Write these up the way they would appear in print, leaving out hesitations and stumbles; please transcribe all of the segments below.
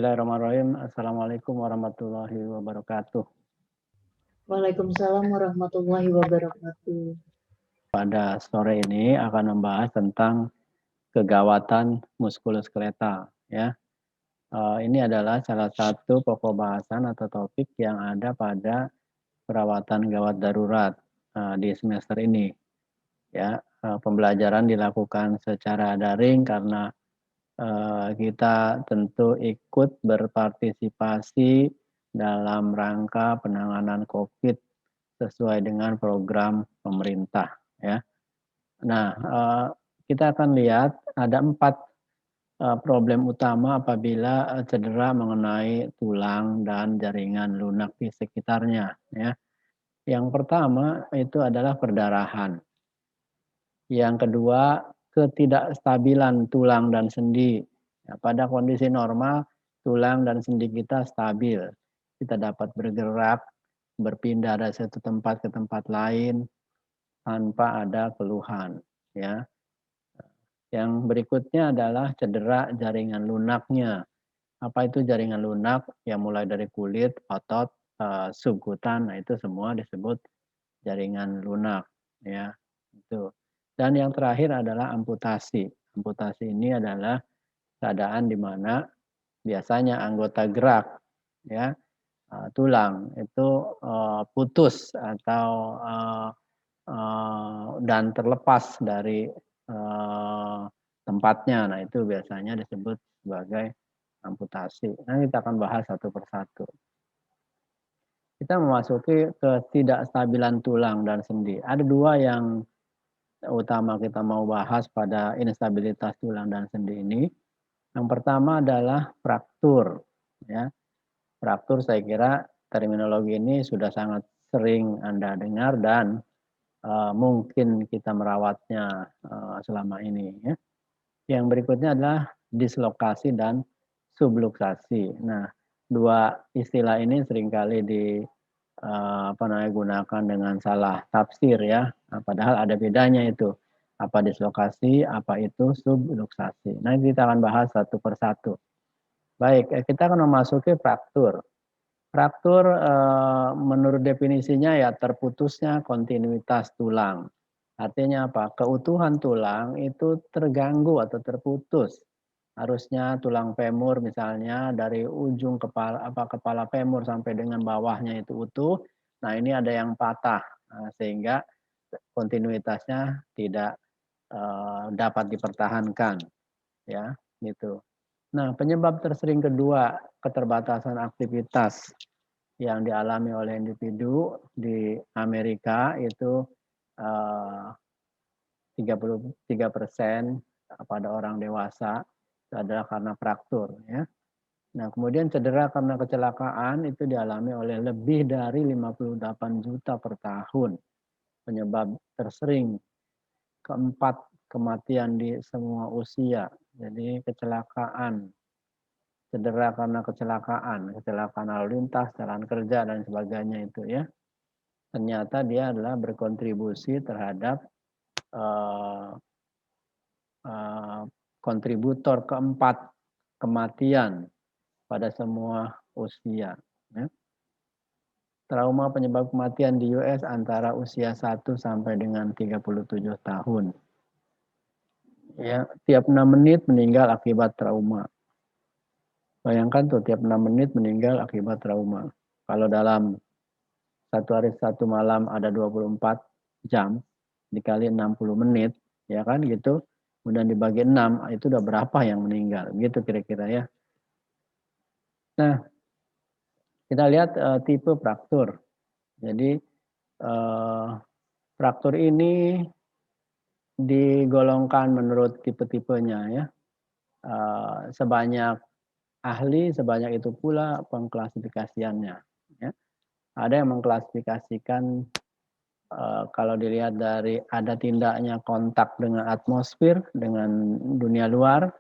Bismillahirrahmanirrahim. Assalamualaikum warahmatullahi wabarakatuh. Waalaikumsalam warahmatullahi wabarakatuh. Pada sore ini akan membahas tentang kegawatan muskuloskeletal. Ya, ini adalah salah satu pokok bahasan atau topik yang ada pada perawatan gawat darurat di semester ini. Ya, pembelajaran dilakukan secara daring karena kita tentu ikut berpartisipasi dalam rangka penanganan COVID sesuai dengan program pemerintah, ya. Nah, kita akan lihat ada 4 problem utama apabila cedera mengenai tulang dan jaringan lunak di sekitarnya, ya. Yang pertama itu adalah perdarahan. Yang kedua, ketidakstabilan tulang dan sendi. Ya, pada kondisi normal, tulang dan sendi kita stabil. Kita dapat bergerak, berpindah dari satu tempat ke tempat lain tanpa ada keluhan. Ya. Yang berikutnya adalah cedera jaringan lunaknya. Apa itu jaringan lunak? Ya mulai dari kulit, otot, subkutan, nah itu semua disebut jaringan lunak. Ya, itu. Dan yang terakhir adalah amputasi. Amputasi ini adalah keadaan di mana biasanya anggota gerak, ya, tulang itu putus atau dan terlepas dari tempatnya. Nah, itu biasanya disebut sebagai amputasi. Nah, kita akan bahas satu persatu. Kita memasuki ketidakstabilan tulang dan sendi. Ada dua yang utama kita mau bahas pada instabilitas tulang dan sendi ini. Yang pertama adalah fraktur. Ya, fraktur saya kira terminologi ini sudah sangat sering Anda dengar dan mungkin kita merawatnya selama ini. Ya. Yang berikutnya adalah dislokasi dan subluksasi. Nah, dua istilah ini seringkali gunakan dengan salah tafsir ya. Nah, padahal ada bedanya itu. Apa dislokasi, apa itu subluksasi. Nah, kita akan bahas satu persatu. Baik, kita akan memasuki fraktur. Fraktur menurut definisinya ya terputusnya kontinuitas tulang. Artinya apa? Keutuhan tulang itu terganggu atau terputus. Harusnya tulang femur misalnya dari ujung kepala femur sampai dengan bawahnya itu utuh. Nah, ini ada yang patah. Nah, sehingga kontinuitasnya tidak dapat dipertahankan, ya, gitu. Nah, penyebab tersering kedua keterbatasan aktivitas yang dialami oleh individu di Amerika itu 33% pada orang dewasa itu adalah karena fraktur, ya. Nah, kemudian cedera karena kecelakaan itu dialami oleh lebih dari 58 juta per tahun. Penyebab tersering keempat kematian di semua usia. Jadi kecelakaan, cedera karena kecelakaan lalu lintas, jalan kerja dan sebagainya itu ya. Ternyata dia adalah berkontribusi terhadap uh, uh, kontributor keempat kematian pada semua usia. Ya. Trauma penyebab kematian di US antara usia 1 sampai dengan 37 tahun. Ya, tiap 6 menit meninggal akibat trauma. Bayangkan tuh tiap 6 menit meninggal akibat trauma. Kalau dalam satu hari satu malam ada 24 jam dikali 60 menit, ya kan gitu. Kemudian dibagi 6, itu udah berapa yang meninggal? Gitu kira-kira ya. Nah, kita lihat tipe fraktur. Jadi fraktur ini digolongkan menurut tipe-tipenya ya. Sebanyak ahli, sebanyak itu pula pengklasifikasiannya. Ya. Ada yang mengklasifikasikan kalau dilihat dari ada tindaknya kontak dengan atmosfer, dengan dunia luar,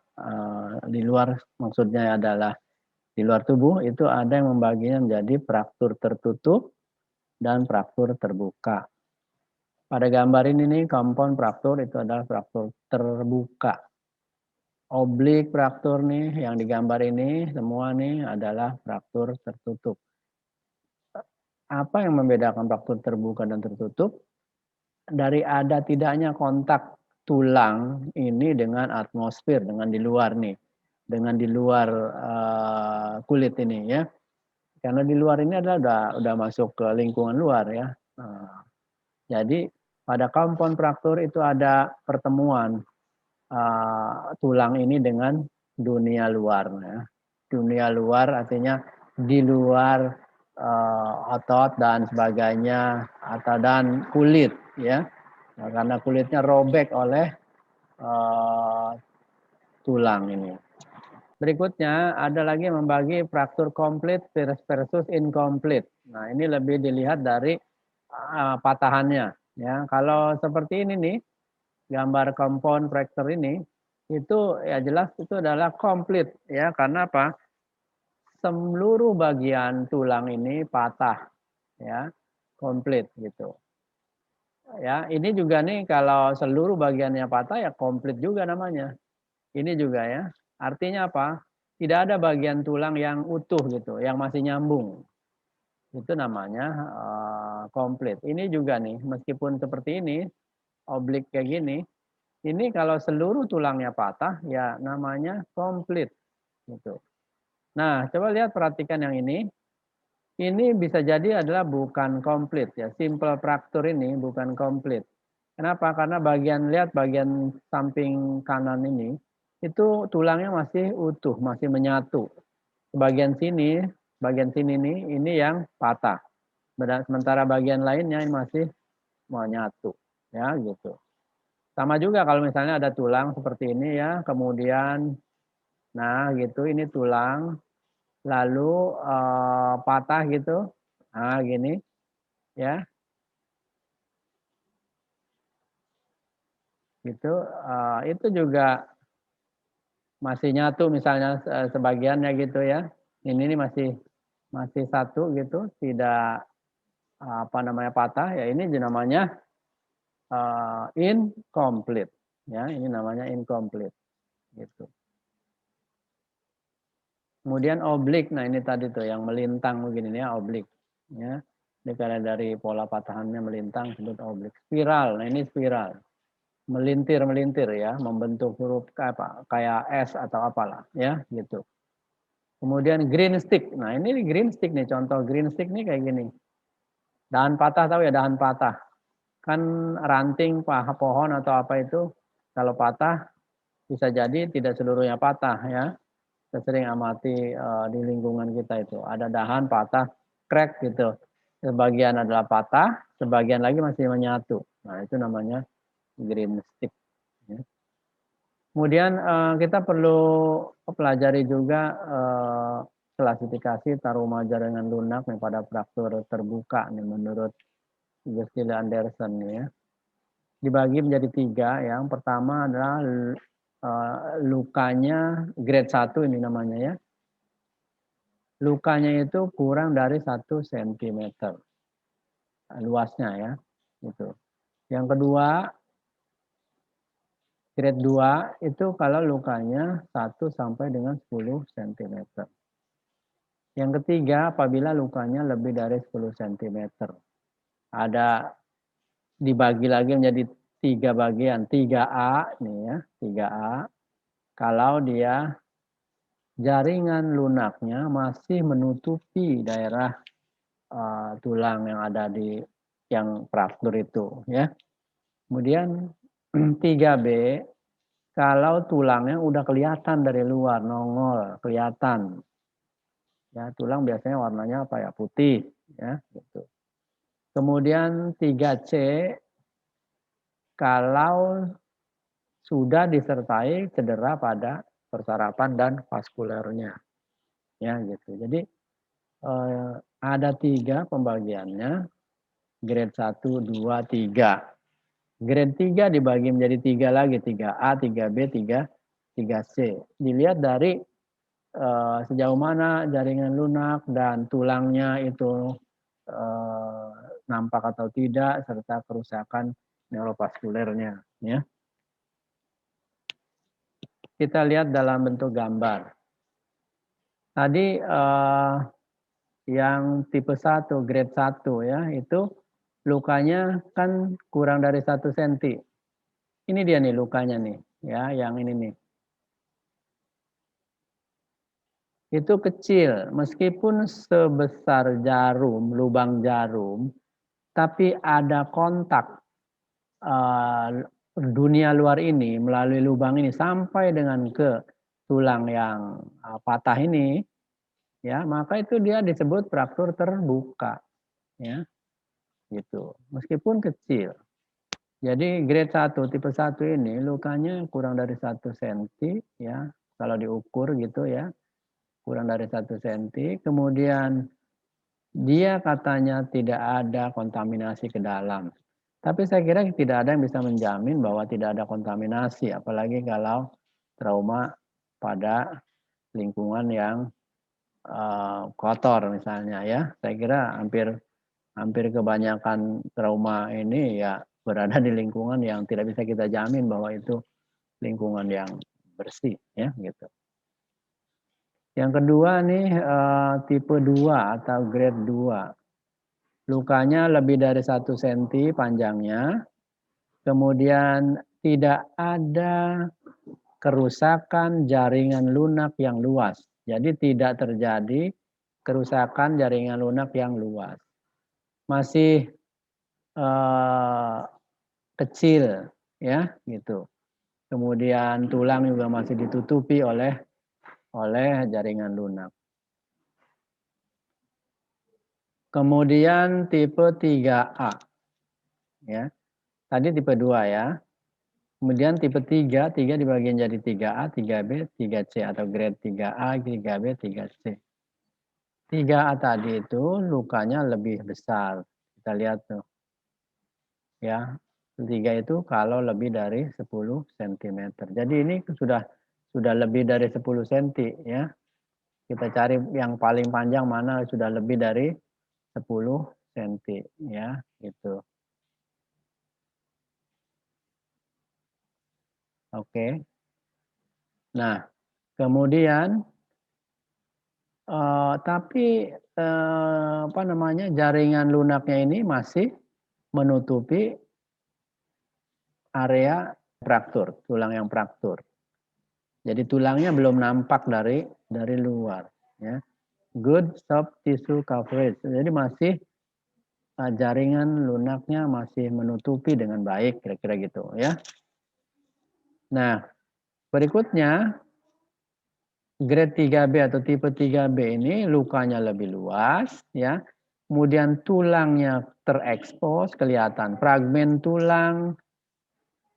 di luar maksudnya adalah di luar tubuh, itu ada yang membaginya menjadi fraktur tertutup dan fraktur terbuka. Pada gambar ini nih, kompon fraktur itu adalah fraktur terbuka. Oblik fraktur nih yang digambar ini semua nih adalah fraktur tertutup. Apa yang membedakan fraktur terbuka dan tertutup? Dari ada tidaknya kontak tulang ini dengan atmosfer, dengan di luar nih, dengan di luar kulit ini ya. Karena di luar ini adalah udah masuk ke lingkungan luar ya. Jadi pada kompon fraktur itu ada pertemuan tulang ini dengan dunia luar. Ya. Dunia luar artinya di luar otot dan sebagainya atau dan kulit ya. Nah, karena kulitnya robek oleh tulang ini. Berikutnya ada lagi membagi fraktur komplit versus incomplete. Nah ini lebih dilihat dari patahannya. Ya kalau seperti ini nih gambar compound fracture ini itu ya jelas itu adalah komplit ya karena apa? Seluruh bagian tulang ini patah ya komplit gitu. Ya ini juga nih kalau seluruh bagiannya patah ya komplit juga namanya. Ini juga ya. Artinya apa? Tidak ada bagian tulang yang utuh gitu, yang masih nyambung. Itu namanya komplit. Ini juga nih, meskipun seperti ini, oblik kayak gini, ini kalau seluruh tulangnya patah, ya namanya komplit. Gitu. Nah, coba lihat perhatikan yang ini. Ini bisa jadi adalah bukan komplit ya. Simple fracture ini bukan komplit. Kenapa? Karena lihat bagian samping kanan ini, itu tulangnya masih utuh, masih menyatu. Bagian sini nih, ini yang patah. Sementara bagian lainnya ini masih menyatu. Ya gitu. Sama juga kalau misalnya ada tulang seperti ini ya, kemudian, nah gitu, ini tulang, lalu patah gitu, nah gini, ya, gitu, itu juga masih nyatu misalnya sebagiannya gitu ya. Ini masih satu gitu, tidak apa namanya patah ya ini namanya incomplete ya ini namanya incomplete gitu. Kemudian oblik, nah ini tadi tuh yang melintang begini ya oblik ya. Ini karena dari pola patahannya melintang disebut oblik. Spiral, nah ini spiral. Melintir ya, membentuk huruf kayak S atau apalah ya gitu. Kemudian green stick. Nah, ini green stick nih, contoh green stick nih kayak gini. Dahan patah tahu ya dahan patah. Kan ranting pohon atau apa itu kalau patah bisa jadi tidak seluruhnya patah ya. Kita sering amati di lingkungan kita itu. Ada dahan patah, crack gitu. Sebagian adalah patah, sebagian lagi masih menyatu. Nah, itu namanya green stick. Ya. Kemudian kita perlu pelajari juga klasifikasi taruma jaringan lunak nih pada fraktur terbuka nih menurut Gustila Anderson ya. Dibagi menjadi 3. Yang pertama adalah lukanya grade 1 ini namanya ya. Lukanya itu kurang dari 1 cm luasnya ya. Gitu. Yang kedua grade 2 itu kalau lukanya 1 sampai dengan 10 cm. Yang ketiga apabila lukanya lebih dari 10 cm. Ada dibagi lagi menjadi 3 bagian. 3A nih ya, 3A. Kalau dia jaringan lunaknya masih menutupi daerah tulang yang ada di yang fraktur itu ya. Kemudian 3B kalau tulangnya udah kelihatan dari luar, nongol, kelihatan. Ya, tulang biasanya warnanya apa ya? Putih ya, gitu. Kemudian 3C kalau sudah disertai cedera pada persarapan dan vaskulernya. Ya, gitu. Jadi ada 3 pembagiannya, grade 1, 2, 3. Grade 3 dibagi menjadi 3 lagi, 3A, 3B, 3C. Dilihat dari sejauh mana jaringan lunak dan tulangnya itu nampak atau tidak, serta kerusakan neurovaskulernya. Ya. kita lihat dalam bentuk gambar. Tadi yang tipe 1, grade 1 ya, itu lukanya kan kurang dari 1 cm. Ini dia nih lukanya nih, ya, yang ini nih. Itu kecil, meskipun sebesar jarum, lubang jarum, tapi ada kontak dunia luar ini melalui lubang ini sampai dengan ke tulang yang patah ini, ya, maka itu dia disebut fraktur terbuka, ya, gitu. Meskipun kecil. Jadi grade 1, tipe 1 ini lukanya kurang dari 1 cm, ya, kalau diukur gitu ya, kurang dari 1 cm. Kemudian dia katanya tidak ada kontaminasi ke dalam. Tapi saya kira tidak ada yang bisa menjamin bahwa tidak ada kontaminasi, apalagi kalau trauma pada lingkungan yang kotor misalnya ya. Saya kira hampir kebanyakan trauma ini ya berada di lingkungan yang tidak bisa kita jamin bahwa itu lingkungan yang bersih ya gitu. Yang kedua nih tipe 2 atau grade 2. Lukanya lebih dari 1 cm panjangnya, kemudian tidak ada kerusakan jaringan lunak yang luas. Jadi tidak terjadi kerusakan jaringan lunak yang luas. Masih kecil ya gitu. Kemudian tulang juga masih ditutupi oleh jaringan lunak. Kemudian tipe 3A. Ya. Tadi tipe 2 ya. Kemudian tipe 3, 3 dibagi jadi 3A, 3B, 3C atau grade 3A, 3B, 3C. 3A tadi itu lukanya lebih besar. Kita lihat tuh. Ya. 3 itu kalau lebih dari 10 cm. Jadi ini sudah lebih dari 10 cm ya. Kita cari yang paling panjang mana sudah lebih dari 10 cm ya, gitu. Oke. Nah, kemudian tapi apa namanya, jaringan lunaknya ini masih menutupi area fraktur, tulang yang fraktur. Jadi tulangnya belum nampak dari luar, ya. Good soft tissue coverage. Jadi masih jaringan lunaknya masih menutupi dengan baik, kira-kira gitu, ya. Nah, berikutnya grade 3B atau tipe 3B ini lukanya lebih luas, ya. Kemudian tulangnya terekspos, kelihatan. Fragmen tulang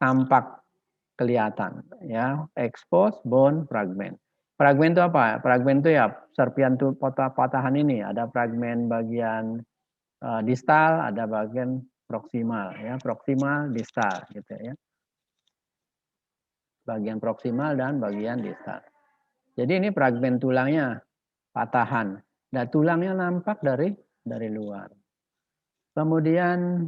tampak kelihatan, ya. Expose bone fragment. Fragmen itu apa? Fragmen itu ya serpian patahan ini. Ada fragmen bagian distal, ada bagian proksimal, ya. Proksimal, distal, gitu ya. Bagian proksimal dan bagian distal. Jadi ini fragmen tulangnya patahan. Dan tulangnya nampak dari luar. Kemudian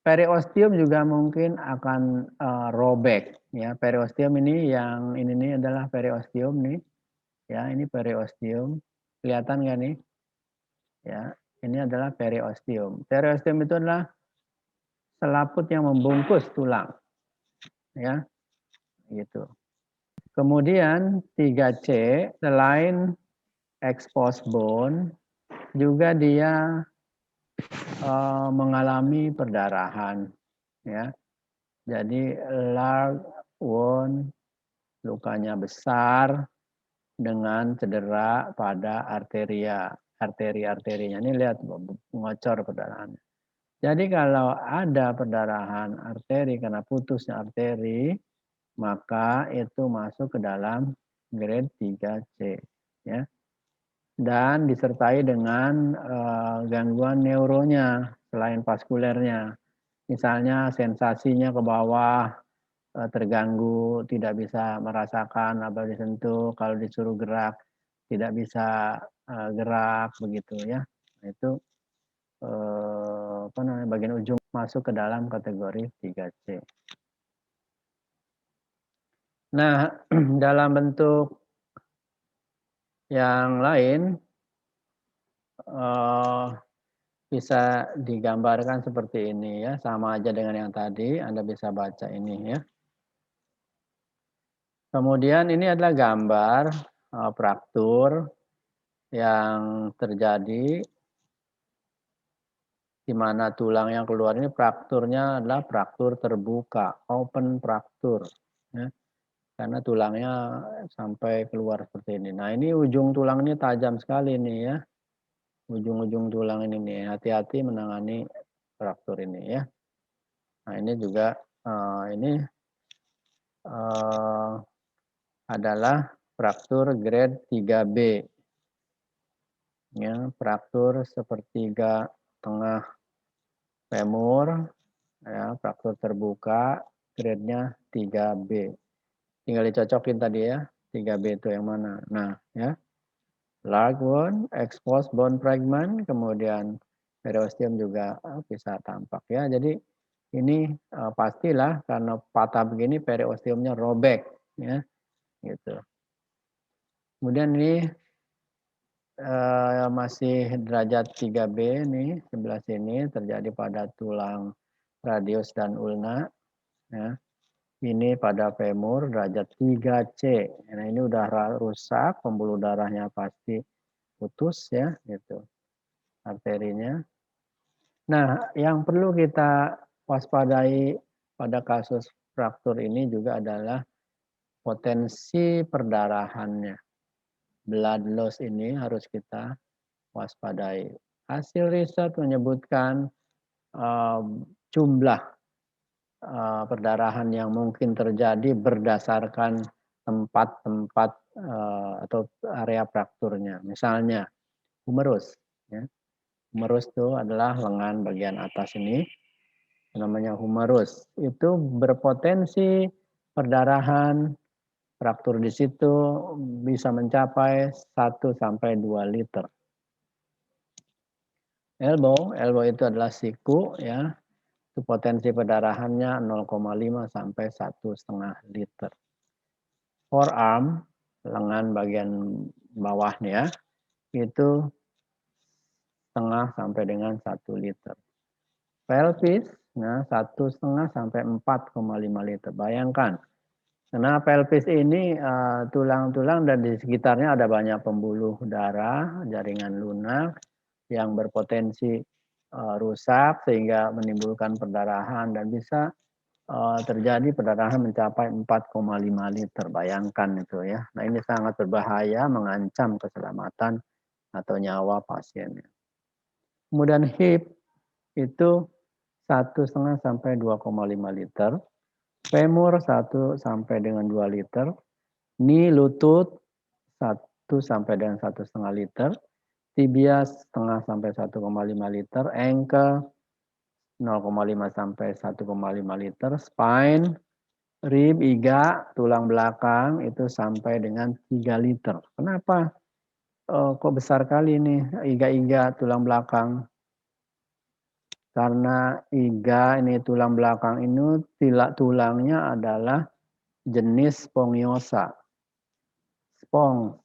periosteum juga mungkin akan robek. Ya, periosteum ini yang ini adalah periosteum nih. Ya, ini periosteum. Kelihatan nggak nih? Ya, ini adalah periosteum. Periosteum itu adalah selaput yang membungkus tulang. Ya, gitu. Kemudian 3C selain exposed bone juga dia mengalami perdarahan, ya. Jadi large wound, lukanya besar dengan cedera pada arterinya. Ini lihat ngocor perdarahannya. Jadi kalau ada perdarahan arteri karena putusnya arteri, maka itu masuk ke dalam grade 3C, ya. Dan disertai dengan gangguan neuronya selain vaskulernya. Misalnya sensasinya ke bawah terganggu, tidak bisa merasakan apa disentuh, kalau disuruh gerak tidak bisa gerak begitu ya. Nah, itu apa namanya, bagian ujung masuk ke dalam kategori 3C. Nah, dalam bentuk yang lain, eee, bisa digambarkan seperti ini ya, sama aja dengan yang tadi, Anda bisa baca ini ya. Kemudian ini adalah gambar, fraktur yang terjadi di mana tulang yang keluar ini frakturnya adalah fraktur terbuka, open fracture ya, karena tulangnya sampai keluar seperti ini. Nah, ini ujung tulang ini tajam sekali nih ya, ujung-ujung tulang ini nih, hati-hati menangani fraktur ini ya. Nah, ini juga, ini, eee, adalah fraktur grade 3B ya, fraktur sepertiga tengah femur ya, fraktur terbuka grade-nya 3B. Tinggal dicocokin tadi ya, 3B itu yang mana. Nah, ya, large wound, exposed bone fragment, kemudian periosteum juga bisa tampak ya. Jadi ini pastilah karena patah begini periosteumnya robek ya, gitu. Kemudian ini masih derajat 3B nih sebelah sini terjadi pada tulang radius dan ulna ya. Ini pada femur derajat 3C. Nah, ini udah rusak, pembuluh darahnya pasti putus ya, gitu, arterinya. Nah, yang perlu kita waspadai pada kasus fraktur ini juga adalah potensi perdarahannya. Blood loss ini harus kita waspadai. Hasil riset menyebutkan jumlah perdarahan yang mungkin terjadi berdasarkan tempat-tempat atau area frakturnya. Misalnya humerus. Ya. Humerus itu adalah lengan bagian atas ini, namanya humerus. Itu berpotensi perdarahan fraktur di situ bisa mencapai 1 sampai 2 liter. Elbow itu adalah siku ya, itu potensi perdarahannya 0,5 sampai 1,5 liter. Forearm, lengan bagian bawahnya, itu 0,5 sampai dengan 1 liter. Pelvis, nah 1,5 sampai 4,5 liter. Bayangkan, karena pelvis ini tulang-tulang dan di sekitarnya ada banyak pembuluh darah, jaringan lunak yang berpotensi rusak sehingga menimbulkan perdarahan dan bisa terjadi perdarahan mencapai 4,5 liter. Bayangkan itu ya. Nah, ini sangat berbahaya, mengancam keselamatan atau nyawa pasiennya. Kemudian hip itu 1,5 sampai 2,5 liter. Femur 1 sampai dengan 2 liter. Knee lutut 1 sampai dengan 1,5 liter. Tibia 0,5 sampai 1,5 liter. Ankle 0,5 sampai 1,5 liter. Spine, rib, iga, tulang belakang itu sampai dengan 3 liter. Kenapa kok besar kali ini iga-iga tulang belakang? Karena iga ini tulang belakang ini tulangnya adalah jenis spongiosa. Spong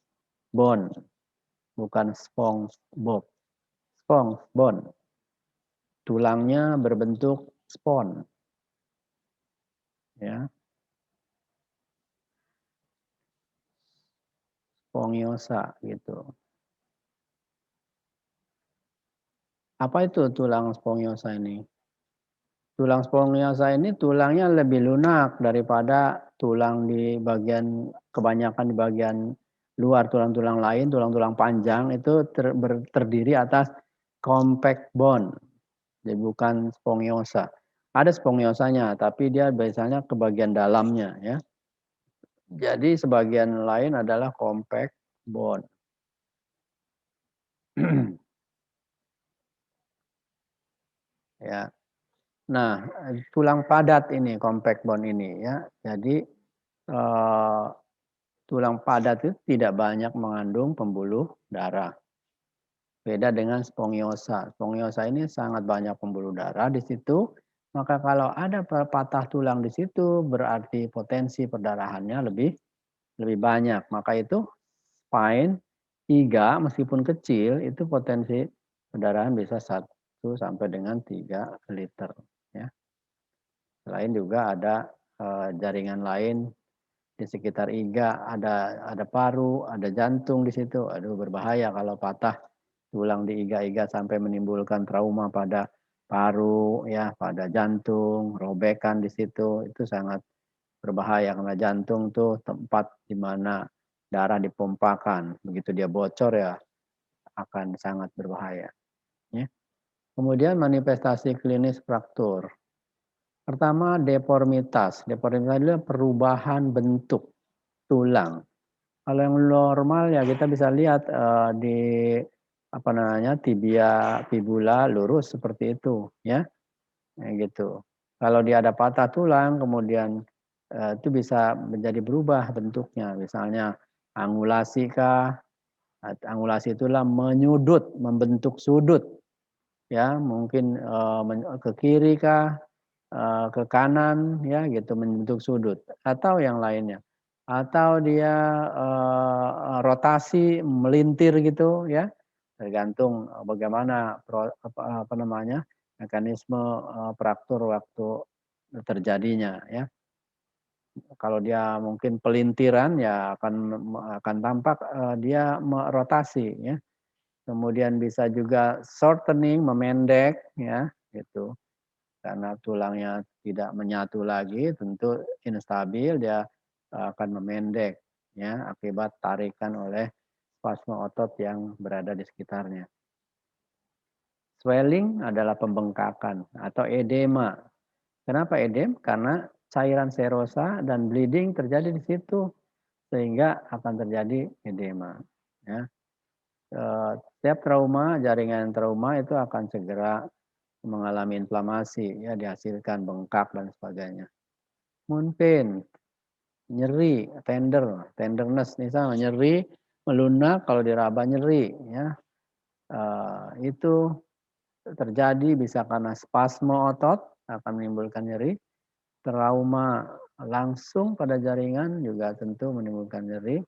bone, bukan SpongeBob. Spong bone. Tulangnya berbentuk spon. Ya. Spongiosa gitu. Apa itu tulang spongiosa ini? Tulang spongiosa ini tulangnya lebih lunak daripada tulang di bagian kebanyakan di bagian luar tulang-tulang lain, tulang-tulang panjang itu terdiri atas compact bone. Jadi bukan spongiosa. Ada spongiosanya, tapi dia biasanya ke bagian dalamnya ya. Jadi sebagian lain adalah compact bone. Ya. Nah, tulang padat ini, compact bone ini ya. Jadi tulang padat itu tidak banyak mengandung pembuluh darah. Beda dengan spongiosa. Spongiosa ini sangat banyak pembuluh darah di situ, Maka kalau ada patah tulang di situ berarti potensi perdarahannya lebih lebih banyak. Maka itu spine, iga meskipun kecil itu potensi perdarahan bisa 1 sampai dengan 3 liter ya. Selain juga ada, jaringan lain di sekitar iga, ada paru, ada jantung di situ. Aduh berbahaya kalau patah tulang di iga-iga sampai menimbulkan trauma pada paru ya, pada jantung, robekan di situ, itu sangat berbahaya karena jantung tuh tempat di mana darah dipompakan. Begitu dia bocor ya akan sangat berbahaya, ya. Kemudian manifestasi klinis fraktur. Pertama deformitas. Deformitas adalah perubahan bentuk tulang. Kalau yang normal ya kita bisa lihat, di apa namanya, tibia, fibula lurus seperti itu ya, kayak gitu. Kalau dia ada patah tulang kemudian, itu bisa menjadi berubah bentuknya, misalnya angulasi kah, angulasi itulah menyudut, membentuk sudut ya, mungkin, ke kiri kah, ke kanan ya gitu, membentuk sudut atau yang lainnya. Atau dia, rotasi melintir gitu ya, tergantung, bagaimana apa namanya, mekanisme, fraktur waktu terjadinya ya. Kalau dia mungkin pelintiran ya akan tampak, dia rotasi ya. Kemudian bisa juga shortening, memendek ya, gitu. Karena tulangnya tidak menyatu lagi tentu instabil dia, akan memendek ya akibat tarikan oleh spasme otot yang berada di sekitarnya. Swelling adalah pembengkakan atau edema. Kenapa edem? Karena cairan serosa dan bleeding terjadi di situ sehingga akan terjadi edema ya. Setiap trauma, jaringan trauma itu akan segera mengalami inflamasi ya, dihasilkan bengkak dan sebagainya. Wound pain, nyeri, tenderness misalnya nyeri, melunak kalau diraba nyeri ya. Itu terjadi bisa karena spasme otot akan menimbulkan nyeri, trauma langsung pada jaringan juga tentu menimbulkan nyeri,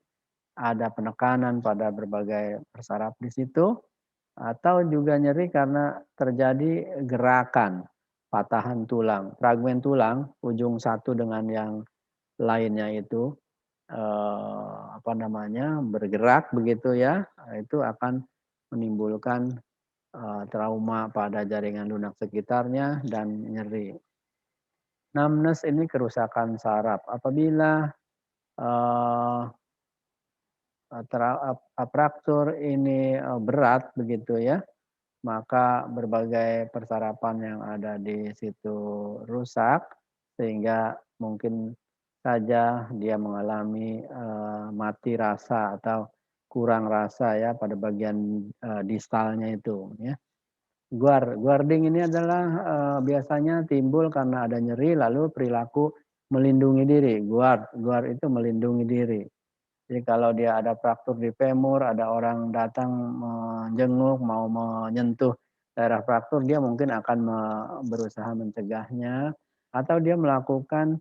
ada penekanan pada berbagai persaraf di situ, atau juga nyeri karena terjadi gerakan patahan tulang, fragmen tulang ujung satu dengan yang lainnya itu, apa namanya, bergerak begitu ya, itu akan menimbulkan, trauma pada jaringan lunak sekitarnya dan nyeri. Numbness ini kerusakan saraf. Apabila, eee fraktur ini, berat begitu ya, maka berbagai persarapan yang ada di situ rusak, sehingga mungkin saja dia mengalami, mati rasa atau kurang rasa ya pada bagian, distalnya itu ya. Guarding ini adalah, biasanya timbul karena ada nyeri lalu perilaku melindungi diri, guard itu melindungi diri. Jadi kalau dia ada fraktur di femur, ada orang datang menjenguk, mau menyentuh daerah fraktur, dia mungkin akan berusaha mencegahnya atau dia melakukan,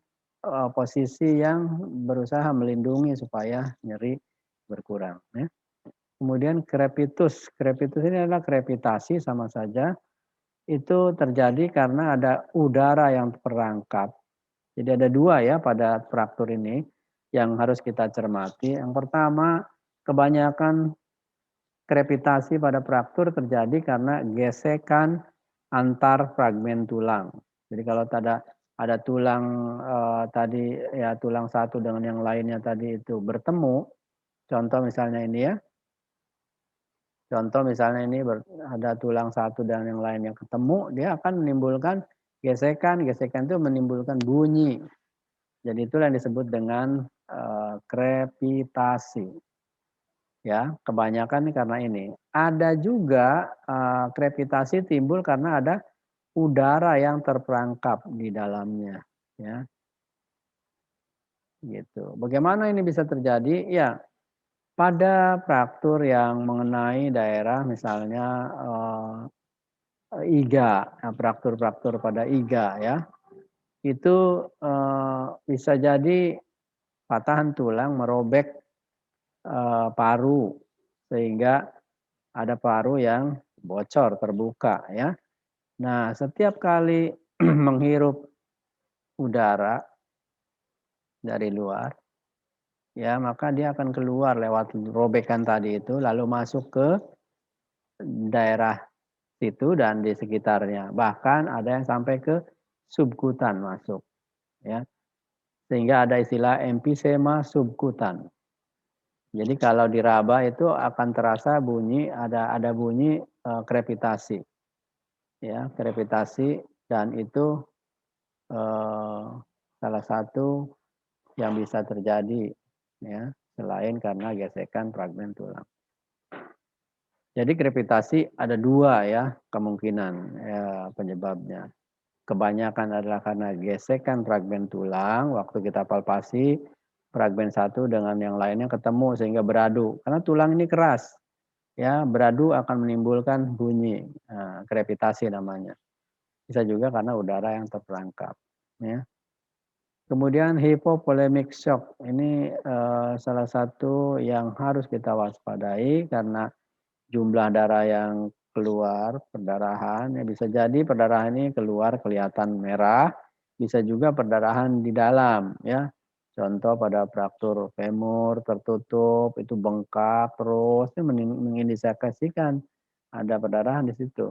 posisi yang berusaha melindungi supaya nyeri berkurang ya. Kemudian crepitus, crepitus ini adalah crepitasi sama saja, itu terjadi karena ada udara yang terperangkap. Jadi ada 2 ya pada fraktur ini yang harus kita cermati. Yang pertama, kebanyakan krepitasi pada fraktur terjadi karena gesekan antar fragmen tulang. Jadi kalau ada tulang, tadi ya tulang satu dengan yang lainnya tadi itu bertemu, contoh misalnya ini ya, contoh misalnya ini ada tulang satu dan yang lainnya ketemu, dia akan menimbulkan gesekan, gesekan itu menimbulkan bunyi. Jadi itulah yang disebut dengan, krepitasi. Ya, kebanyakan karena ini. Ada juga, krepitasi timbul karena ada udara yang terperangkap di dalamnya, ya, gitu. Bagaimana ini bisa terjadi? Ya, pada fraktur yang mengenai daerah misalnya, iga, fraktur-fraktur pada iga ya, itu, bisa jadi patahan tulang merobek, paru, sehingga ada paru yang bocor, terbuka ya. Nah, setiap kali menghirup udara dari luar, ya maka dia akan keluar lewat robekan tadi itu, lalu masuk ke daerah situ dan di sekitarnya. Bahkan ada yang sampai ke subkutan masuk, ya. Sehingga ada istilah emfisema subkutan. Jadi kalau diraba itu akan terasa bunyi ada bunyi, krepitasi, ya, krepitasi dan itu, eee, salah satu yang bisa terjadi, ya, selain karena gesekan fragmen tulang. Jadi krepitasi ada 2 ya kemungkinan, penyebabnya. Kebanyakan adalah karena gesekan fragmen tulang, waktu kita palpasi, fragmen satu dengan yang lainnya ketemu sehingga beradu. Karena tulang ini keras, ya, beradu akan menimbulkan bunyi, krepitasi namanya. Bisa juga karena udara yang terperangkap, ya. Kemudian hypovolemic shock, ini, salah satu yang harus kita waspadai karena jumlah darah yang keluar, perdarahan, ya bisa jadi perdarahan ini keluar kelihatan merah, bisa juga perdarahan di dalam ya. Contoh pada fraktur femur tertutup, itu bengkak terus, itu mengindikasikan ada perdarahan di situ.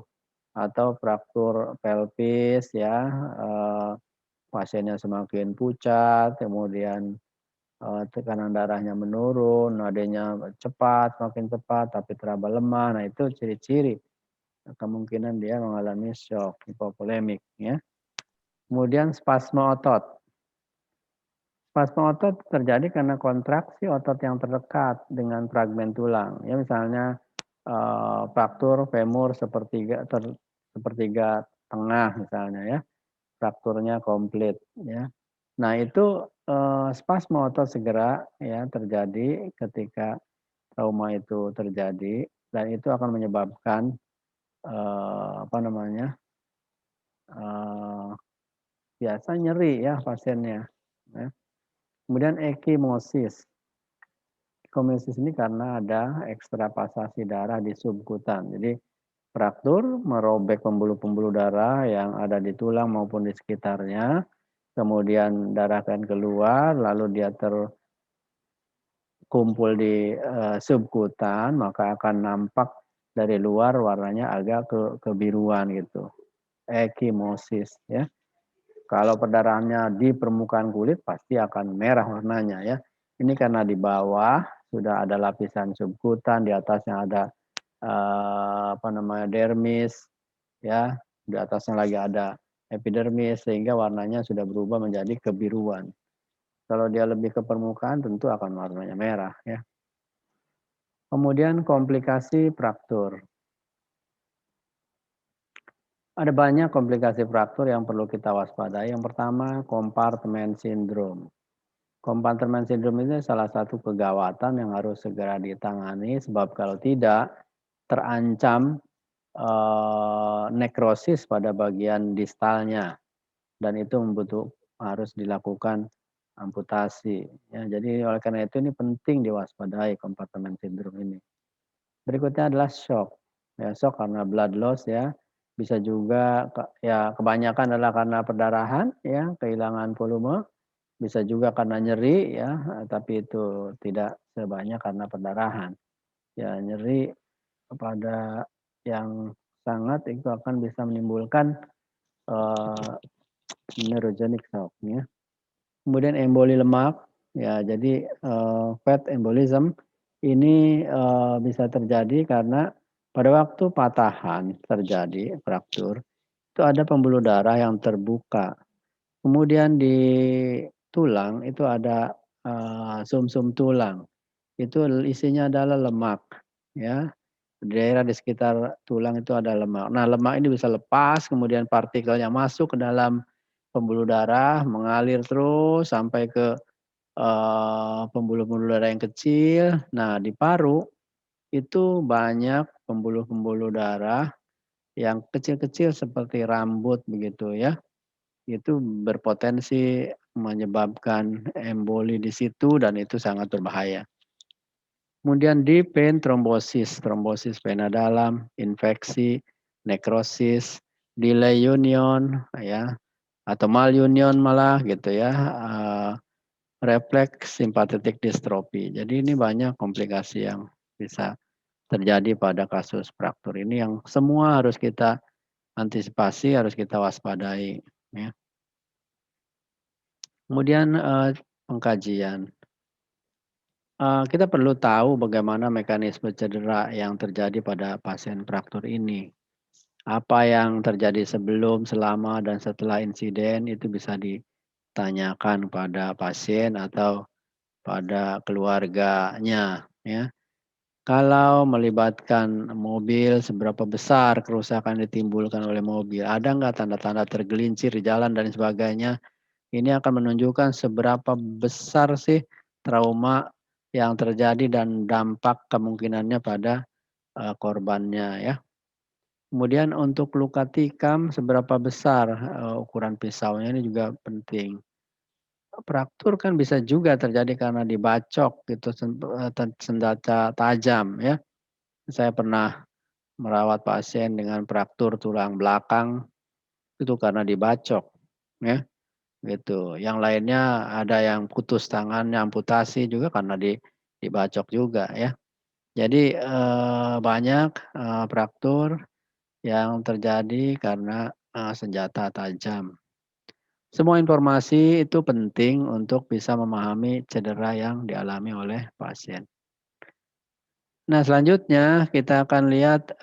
Atau fraktur pelvis ya, pasiennya semakin pucat, kemudian tekanan darahnya menurun, nadanya cepat, semakin cepat, tapi teraba lemah. Nah, itu ciri-ciri kemungkinan dia mengalami shock hipovolemik ya. Kemudian spasme otot. Spasme otot terjadi karena kontraksi otot yang terdekat dengan fragmen tulang. Ya, misalnya fraktur femur sepertiga tengah misalnya ya, frakturnya komplit ya. Nah itu, spasme otot segera ya terjadi ketika trauma itu terjadi dan itu akan menyebabkan, apa namanya, eee, biasa nyeri ya pasiennya, ya. Kemudian ekimosis. Ekimosis ini karena ada ekstravasasi darah di subkutan. Jadi fraktur merobek pembuluh-pembuluh darah yang ada di tulang maupun di sekitarnya, kemudian darah akan keluar lalu dia kumpul di, subkutan, maka akan nampak dari luar warnanya agak kebiruan gitu, ekimosis ya. Kalau perdarahannya di permukaan kulit pasti akan merah warnanya ya. Ini karena di bawah sudah ada lapisan subkutan, di atasnya ada, apa namanya, dermis ya, di atasnya lagi ada epidermis sehingga warnanya sudah berubah menjadi kebiruan. Kalau dia lebih ke permukaan tentu akan warnanya merah ya. Kemudian komplikasi fraktur. Ada banyak komplikasi fraktur yang perlu kita waspadai. Yang pertama, compartment syndrome. Compartment syndrome ini salah satu kegawatan yang harus segera ditangani sebab kalau tidak terancam nekrosis pada bagian distalnya dan itu harus dilakukan amputasi. Ya, jadi oleh karena itu ini penting diwaspadai compartment syndrome ini. Berikutnya adalah shock. Ya, shock karena blood loss ya. Bisa juga ya kebanyakan adalah karena perdarahan ya, kehilangan volume, bisa juga karena nyeri ya, tapi itu tidak sebanyak karena perdarahan. Ya, nyeri pada yang sangat itu akan bisa menimbulkan eh, neurogenic shock ya. Kemudian emboli lemak, ya jadi fat embolism ini bisa terjadi karena pada waktu patahan terjadi fraktur, itu ada pembuluh darah yang terbuka. Kemudian di tulang itu ada sumsum tulang, itu isinya adalah lemak, ya. Di daerah di sekitar tulang itu ada lemak. Nah, lemak ini bisa lepas, kemudian partikelnya masuk ke dalam pembuluh darah, mengalir terus sampai ke pembuluh-pembuluh darah yang kecil. Nah, di paru itu banyak pembuluh-pembuluh darah yang kecil-kecil seperti rambut begitu ya, itu berpotensi menyebabkan emboli di situ dan itu sangat berbahaya. Kemudian deep vein thrombosis, trombosis vena dalam, infeksi, nekrosis, delay union ya, atau malunion malah gitu ya, refleks simpatetik distrofi. Jadi ini banyak komplikasi yang bisa terjadi pada kasus fraktur ini yang semua harus kita antisipasi, harus kita waspadai ya. Kemudian, pengkajian. Kita perlu tahu bagaimana mekanisme cedera yang terjadi pada pasien fraktur ini. Apa yang terjadi sebelum, selama, dan setelah insiden itu bisa ditanyakan pada pasien atau pada keluarganya, ya. Kalau melibatkan mobil, seberapa besar kerusakan ditimbulkan oleh mobil? Ada nggak tanda-tanda tergelincir di jalan dan sebagainya? Ini akan menunjukkan seberapa besar sih trauma yang terjadi dan dampak kemungkinannya pada, korbannya ya. Kemudian untuk luka tikam seberapa besar, ukuran pisaunya ini juga penting. Fraktur kan bisa juga terjadi karena dibacok gitu senjata tajam ya. Saya pernah merawat pasien dengan fraktur tulang belakang itu karena dibacok ya. Gitu, yang lainnya ada yang putus tangannya, amputasi juga karena dibacok juga ya. Jadi, banyak, fraktur yang terjadi karena, senjata tajam. Semua informasi itu penting untuk bisa memahami cedera yang dialami oleh pasien. Nah, selanjutnya kita akan lihat,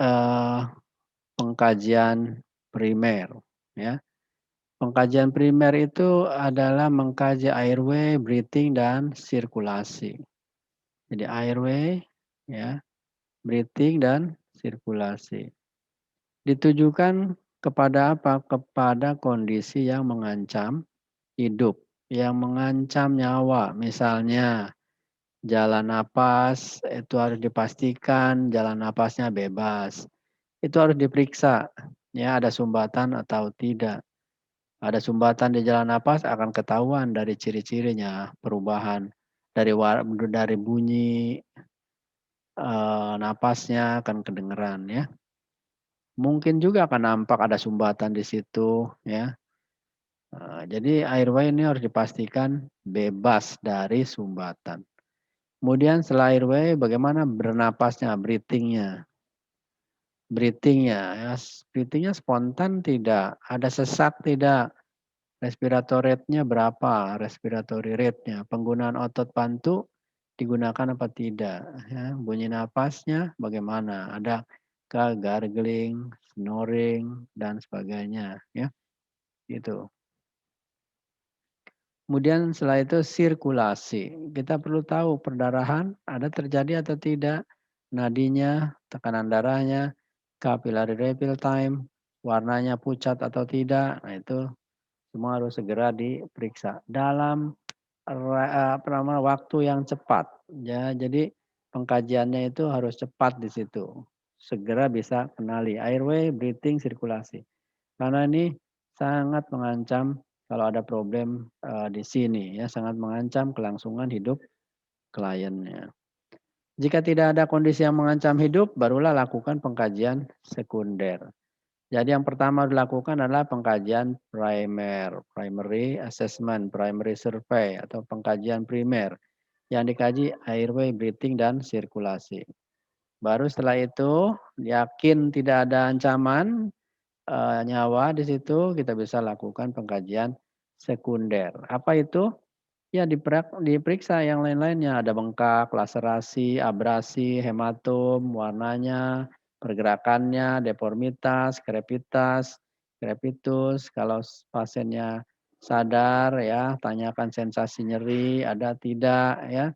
pengkajian primer ya. Pengkajian primer itu adalah mengkaji airway, breathing, dan sirkulasi. Jadi airway, ya, breathing, dan sirkulasi. Ditujukan kepada apa? Kepada kondisi yang mengancam hidup, yang mengancam nyawa. Misalnya jalan napas itu harus dipastikan jalan napasnya bebas. Itu harus diperiksa, ya ada sumbatan atau tidak. Ada sumbatan di jalan napas akan ketahuan dari ciri-cirinya, perubahan dari bunyi, napasnya akan kedengeran ya. Mungkin juga akan nampak ada sumbatan di situ ya, jadi airway ini harus dipastikan bebas dari sumbatan. Kemudian setelah airway bagaimana bernapasnya, breathing-nya. Breathing-nya ya, breathing-nya spontan tidak, ada sesak tidak. Respiratory rate-nya berapa? Respiratory rate-nya. Penggunaan otot bantu digunakan apa tidak? Ya, bunyi napasnya bagaimana? Adakah gargling, snoring, dan sebagainya? Ya, itu. Kemudian setelah itu sirkulasi. Kita perlu tahu perdarahan ada terjadi atau tidak, nadinya, tekanan darahnya, capillary refill time, warnanya pucat atau tidak. Nah, itu semua harus segera diperiksa dalam waktu yang cepat ya. Jadi pengkajiannya itu harus cepat di situ. Segera bisa kenali airway, breathing, sirkulasi. Karena ini sangat mengancam kalau ada problem, di sini ya, sangat mengancam kelangsungan hidup kliennya. Jika tidak ada kondisi yang mengancam hidup, barulah lakukan pengkajian sekunder. Jadi yang pertama dilakukan adalah pengkajian primary assessment, primary survey atau pengkajian primer yang dikaji airway, breathing, dan sirkulasi. Baru setelah itu yakin tidak ada ancaman nyawa di situ kita bisa lakukan pengkajian sekunder. Apa itu? Ya diperiksa yang lain-lainnya, ada bengkak, laserasi, abrasi, hematom, warnanya, pergerakannya, deformitas, krepitus. Kalau pasiennya sadar ya, tanyakan sensasi nyeri ada tidak ya,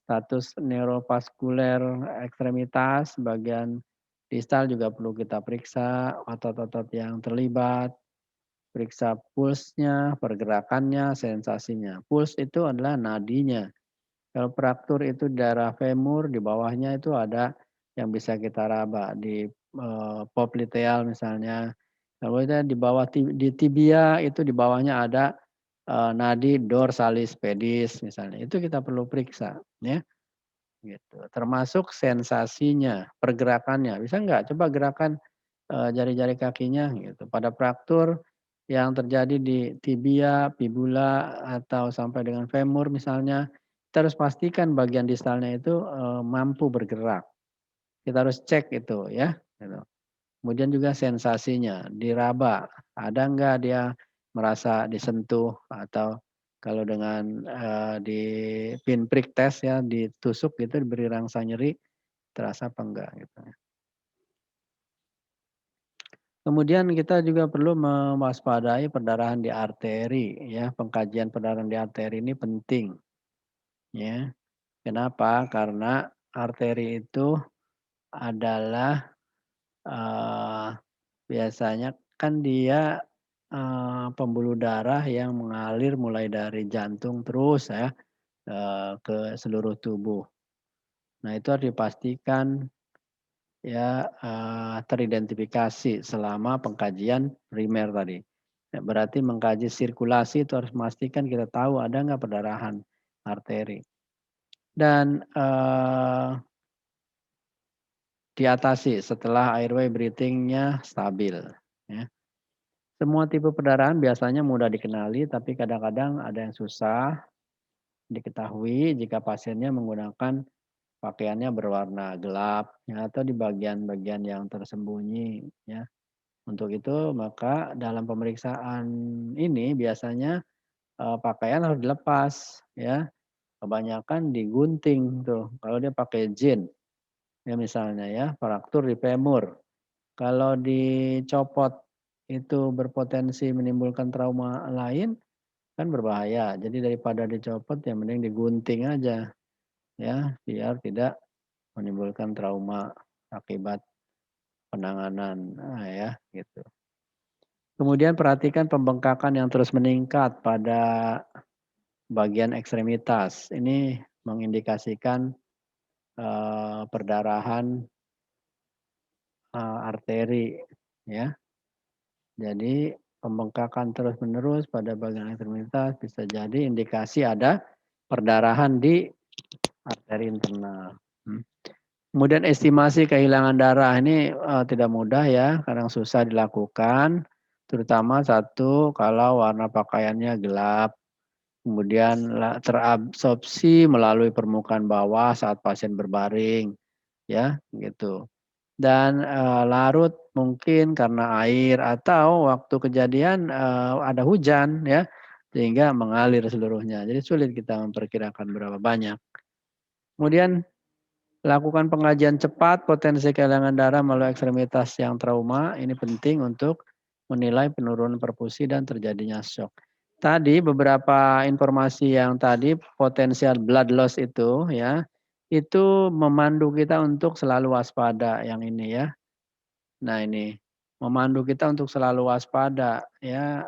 status neurovaskuler ekstremitas bagian distal juga perlu kita periksa, otot-otot yang terlibat. Periksa pulsnya, pergerakannya, sensasinya. Puls itu adalah nadinya. Kalau fraktur itu daerah femur, di bawahnya itu ada yang bisa kita raba di popliteal misalnya. Kemudian di bawah di tibia itu di bawahnya ada, nadi dorsalis pedis misalnya, itu kita perlu periksa ya, gitu. Termasuk sensasinya, pergerakannya, bisa nggak coba gerakan, jari-jari kakinya gitu. Pada fraktur yang terjadi di tibia, fibula, atau sampai dengan femur misalnya, kita harus pastikan bagian distalnya itu, mampu bergerak. Kita harus cek itu ya, gitu. Kemudian juga sensasinya, diraba, ada enggak dia merasa disentuh atau kalau dengan, di pinprick test ya, ditusuk gitu, diberi rangsa nyeri, terasa apa enggak gitu ya. Kemudian kita juga perlu mewaspadai perdarahan di arteri ya, pengkajian perdarahan di arteri ini penting ya. Kenapa? Karena arteri itu adalah, eee biasanya kan dia, pembuluh darah yang mengalir mulai dari jantung terus ya, ke seluruh tubuh. Nah itu harus dipastikan ya, teridentifikasi selama pengkajian primer tadi. Ya berarti mengkaji sirkulasi itu harus memastikan kita tahu ada nggak perdarahan arteri. Dan, diatasi setelah airway breathing-nya stabil ya. Semua tipe perdarahan biasanya mudah dikenali, tapi kadang-kadang ada yang susah diketahui jika pasiennya menggunakan pakaiannya berwarna gelap ya, atau di bagian-bagian yang tersembunyi ya. Untuk itu maka dalam pemeriksaan ini biasanya, pakaian harus dilepas ya, kebanyakan digunting tuh kalau dia pakai jin ya misalnya ya, fraktur di femur. Kalau dicopot itu berpotensi menimbulkan trauma lain, kan berbahaya. Jadi daripada dicopot ya mending digunting aja ya, biar tidak menimbulkan trauma akibat penanganan. Nah ya, gitu. Kemudian perhatikan pembengkakan yang terus meningkat pada bagian ekstremitas. Ini mengindikasikan, perdarahan, arteri ya. Jadi pembengkakan terus-menerus pada bagian ekstremitas bisa jadi indikasi ada perdarahan di arteri internal. Kemudian estimasi kehilangan darah ini, tidak mudah ya, kadang susah dilakukan, terutama satu kalau warna pakaiannya gelap, kemudian terabsorpsi melalui permukaan bawah saat pasien berbaring, ya gitu. Dan, larut mungkin karena air atau waktu kejadian, ada hujan ya, sehingga mengalir seluruhnya. Jadi sulit kita memperkirakan berapa banyak. Kemudian lakukan pengajian cepat potensi kehilangan darah melalui ekstremitas yang trauma, ini penting untuk menilai penurunan perfusi dan terjadinya shock. Tadi beberapa informasi yang tadi potensial blood loss itu ya, itu memandu kita untuk selalu waspada yang ini ya. Nah ini, memandu kita untuk selalu waspada ya,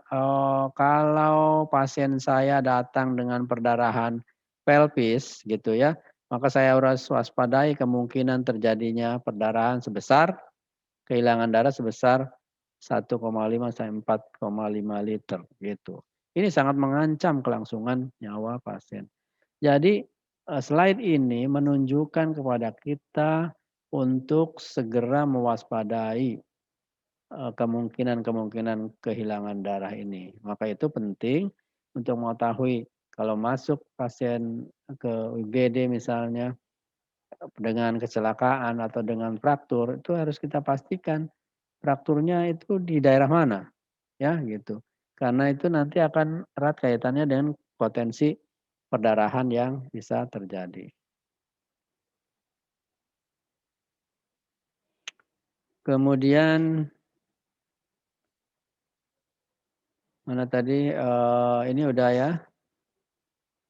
kalau pasien saya datang dengan perdarahan pelvis gitu ya, maka saya harus waspadai kemungkinan terjadinya perdarahan sebesar kehilangan darah sebesar 1,5 sampai 4,5 liter gitu. Ini sangat mengancam kelangsungan nyawa pasien. Jadi, slide ini menunjukkan kepada kita untuk segera mewaspadai kemungkinan-kemungkinan kehilangan darah ini. Maka itu penting untuk mengetahui kalau masuk pasien ke UGD misalnya dengan kecelakaan atau dengan fraktur, itu harus kita pastikan frakturnya itu di daerah mana, ya gitu. Karena itu nanti akan erat kaitannya dengan potensi perdarahan yang bisa terjadi. Kemudian mana tadi, ini udah ya.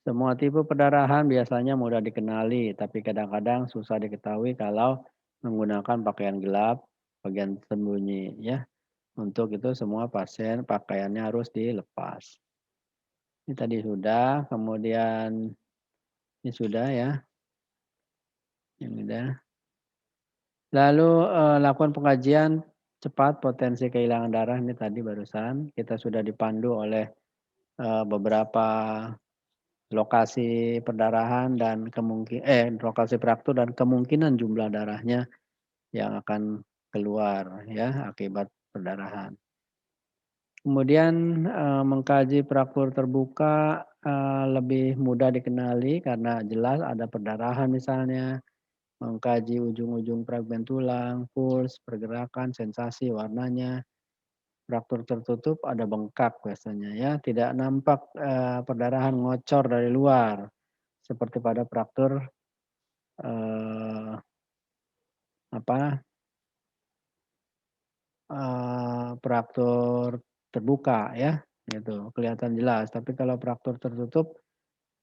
Semua tipe perdarahan biasanya mudah dikenali, tapi kadang-kadang susah diketahui kalau menggunakan pakaian gelap, bagian sembunyi ya. Untuk itu semua pasien pakaiannya harus dilepas. Ini tadi sudah, kemudian ini sudah ya. Ini udah. Lalu, lakukan pengkajian cepat potensi kehilangan darah ini tadi barusan, kita sudah dipandu oleh, beberapa lokasi perdarahan dan lokasi fraktur dan kemungkinan jumlah darahnya yang akan keluar ya akibat perdarahan. Kemudian, mengkaji fraktur terbuka, lebih mudah dikenali karena jelas ada perdarahan misalnya, mengkaji ujung-ujung fragmen tulang, puls, pergerakan, sensasi, warnanya. Fraktur tertutup ada bengkak biasanya ya, tidak nampak, perdarahan ngocor dari luar, seperti pada fraktur, eee, apa, fraktur terbuka ya, gitu, kelihatan jelas. Tapi kalau fraktur tertutup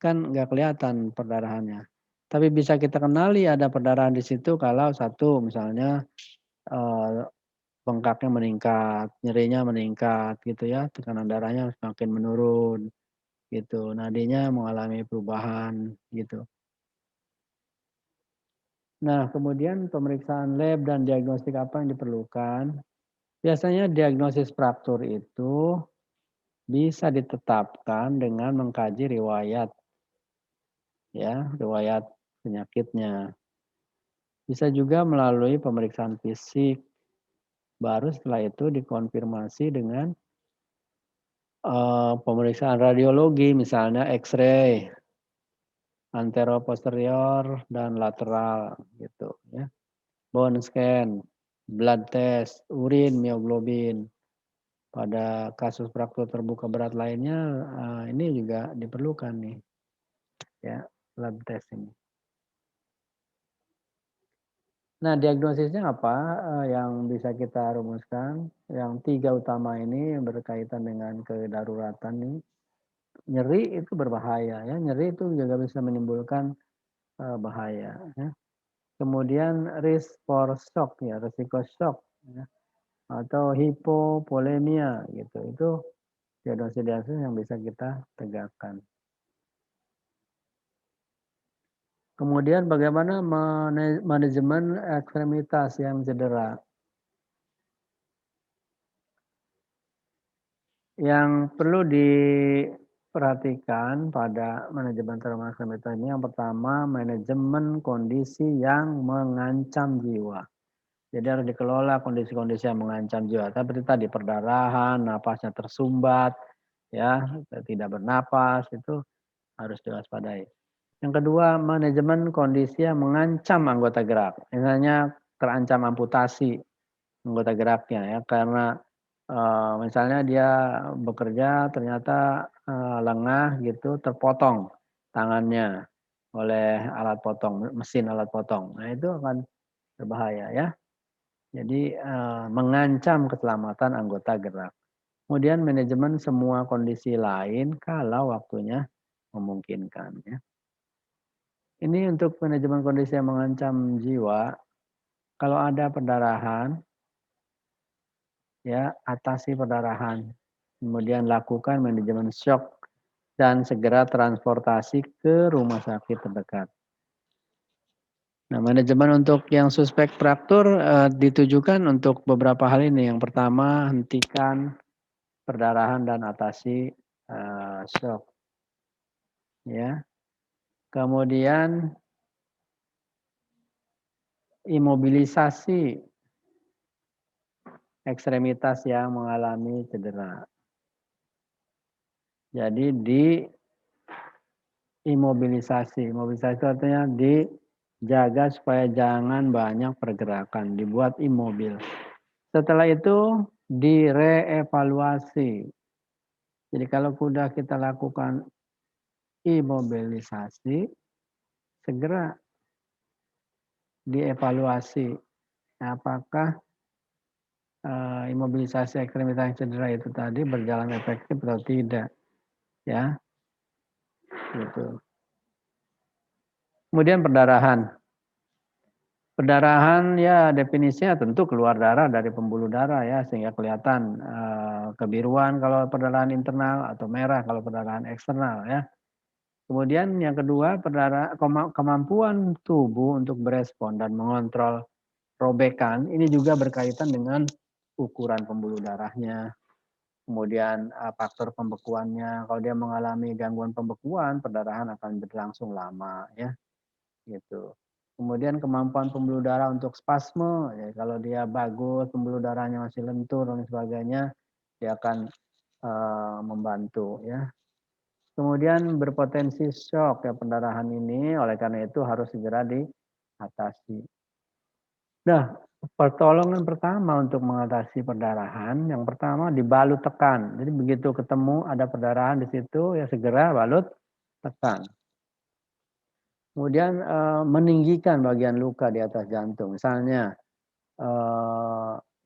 kan nggak kelihatan perdarahannya. Tapi bisa kita kenali ada perdarahan di situ kalau satu misalnya, eee, bengkaknya meningkat, nyerinya meningkat gitu ya, tekanan darahnya semakin menurun gitu, nadinya mengalami perubahan gitu. Nah kemudian pemeriksaan lab dan diagnostik apa yang diperlukan? Biasanya diagnosis fraktur itu bisa ditetapkan dengan mengkaji riwayat ya, riwayat penyakitnya. Bisa juga melalui pemeriksaan fisik, baru setelah itu dikonfirmasi dengan, pemeriksaan radiologi misalnya X-ray anteroposterior dan lateral gitu ya, bone scan, blood test, urin, mioglobin. Pada kasus fraktur terbuka berat lainnya, ini juga diperlukan nih ya, lab test ini. Nah, diagnosisnya apa, yang bisa kita rumuskan? Yang 3 utama ini berkaitan dengan kedaruratan nih. Nyeri itu berbahaya ya, nyeri itu juga bisa menimbulkan, bahaya ya. Kemudian risk for shock ya, resiko shock ya, atau hipovolemia gitu. Itu diagnosis-diagnosis yang bisa kita tegakkan. Kemudian bagaimana manajemen ekstremitas yang cedera? Yang perlu diperhatikan pada manajemen trauma ekstremitas ini yang pertama manajemen kondisi yang mengancam jiwa. Jadi harus dikelola kondisi-kondisi yang mengancam jiwa. Seperti tadi perdarahan, napasnya tersumbat, ya, tidak bernapas itu harus diwaspadai. Yang kedua, manajemen kondisi yang mengancam anggota gerak. Misalnya terancam amputasi anggota geraknya ya karena, misalnya dia bekerja ternyata, lengah gitu terpotong tangannya oleh alat potong, mesin alat potong. Nah itu akan berbahaya ya. Jadi, mengancam keselamatan anggota gerak. Kemudian manajemen semua kondisi lain kalau waktunya memungkinkan ya. Ini untuk manajemen kondisi yang mengancam jiwa, kalau ada perdarahan ya, atasi perdarahan. Kemudian lakukan manajemen syok dan segera transportasi ke rumah sakit terdekat. Nah, manajemen untuk yang suspek fraktur, ditujukan untuk beberapa hal ini. Yang pertama, hentikan perdarahan dan atasi, syok, ya. Kemudian imobilisasi ekstremitas yang mengalami cedera. Jadi imobilisasi itu artinya dijaga supaya jangan banyak pergerakan, dibuat imobil. Setelah itu direevaluasi. Jadi kalau sudah kita lakukan imobilisasi, segera dievaluasi apakah, imobilisasi ekstremitas yang cedera itu tadi berjalan efektif atau tidak, ya, gitu. Kemudian perdarahan. Perdarahan ya definisinya tentu keluar darah dari pembuluh darah ya sehingga kelihatan, kebiruan kalau perdarahan internal atau merah kalau perdarahan eksternal ya. Kemudian yang kedua kemampuan tubuh untuk berespon dan mengontrol robekan, ini juga berkaitan dengan ukuran pembuluh darahnya, kemudian faktor pembekuannya. Kalau dia mengalami gangguan pembekuan, perdarahan akan berlangsung lama ya, gitu. Kemudian kemampuan pembuluh darah untuk spasme, ya kalau dia bagus, pembuluh darahnya masih lentur dan sebagainya, dia akan membantu ya. Kemudian berpotensi shock ya pendarahan ini, oleh karena itu harus segera diatasi. Nah, pertolongan pertama untuk mengatasi perdarahan, yang pertama dibalut tekan. Jadi begitu ketemu ada perdarahan di situ, ya segera balut tekan. Kemudian meninggikan bagian luka di atas jantung. Misalnya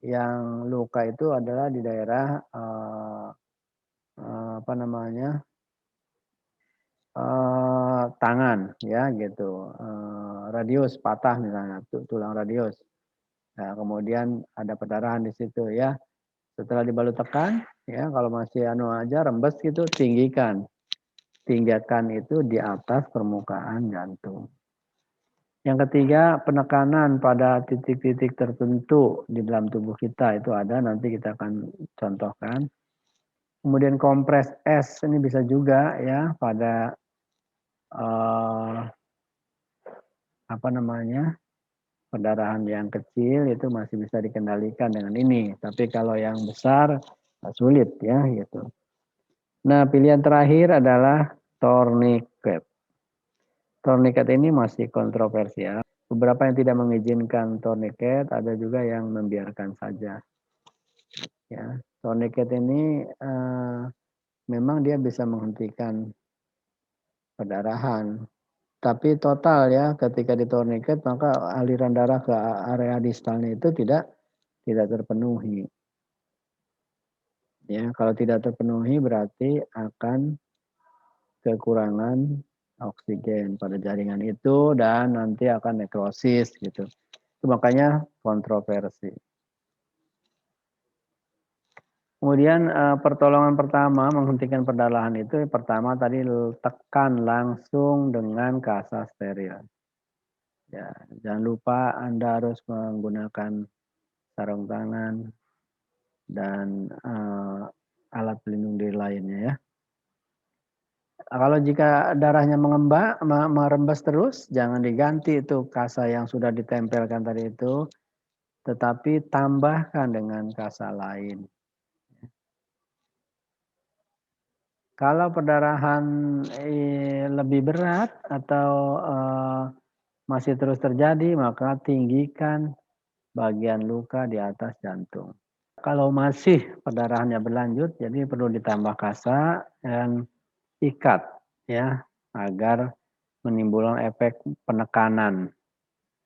yang luka itu adalah di daerah apa namanya tangan, ya gitu. Radius patah misalnya, tulang radius. Nah, kemudian ada perdarahan di situ ya. Setelah dibalut tekan, ya kalau masih aja rembes gitu, tinggikan. Tinggikan itu di atas permukaan jantung. Yang ketiga, penekanan pada titik-titik tertentu di dalam tubuh kita itu ada, nanti kita akan contohkan. Kemudian kompres es ini bisa juga ya pada apa namanya perdarahan yang kecil itu masih bisa dikendalikan dengan ini. Tapi kalau yang besar sulit ya gitu. Nah, pilihan terakhir adalah tourniquet. Tourniquet ini masih kontroversial. Beberapa yang tidak mengizinkan tourniquet, ada juga yang membiarkan saja. Ya, tourniquet ini memang dia bisa menghentikan perdarahan, tapi total ya ketika di tourniquet maka aliran darah ke area distalnya itu tidak terpenuhi. Ya, kalau tidak terpenuhi berarti akan kekurangan oksigen pada jaringan itu dan nanti akan nekrosis gitu. Itu makanya kontroversi. Kemudian pertolongan pertama menghentikan perdarahan itu pertama tadi tekan langsung dengan kasa steril. Ya, jangan lupa Anda harus menggunakan sarung tangan dan alat pelindung diri lainnya ya. Kalau jika darahnya merembes terus, jangan diganti itu kasa yang sudah ditempelkan tadi itu, tetapi tambahkan dengan kasa lain. Kalau perdarahan lebih berat atau masih terus terjadi, maka tinggikan bagian luka di atas jantung. Kalau masih perdarahannya berlanjut, jadi perlu ditambah kasa dan ikat ya agar menimbulkan efek penekanan.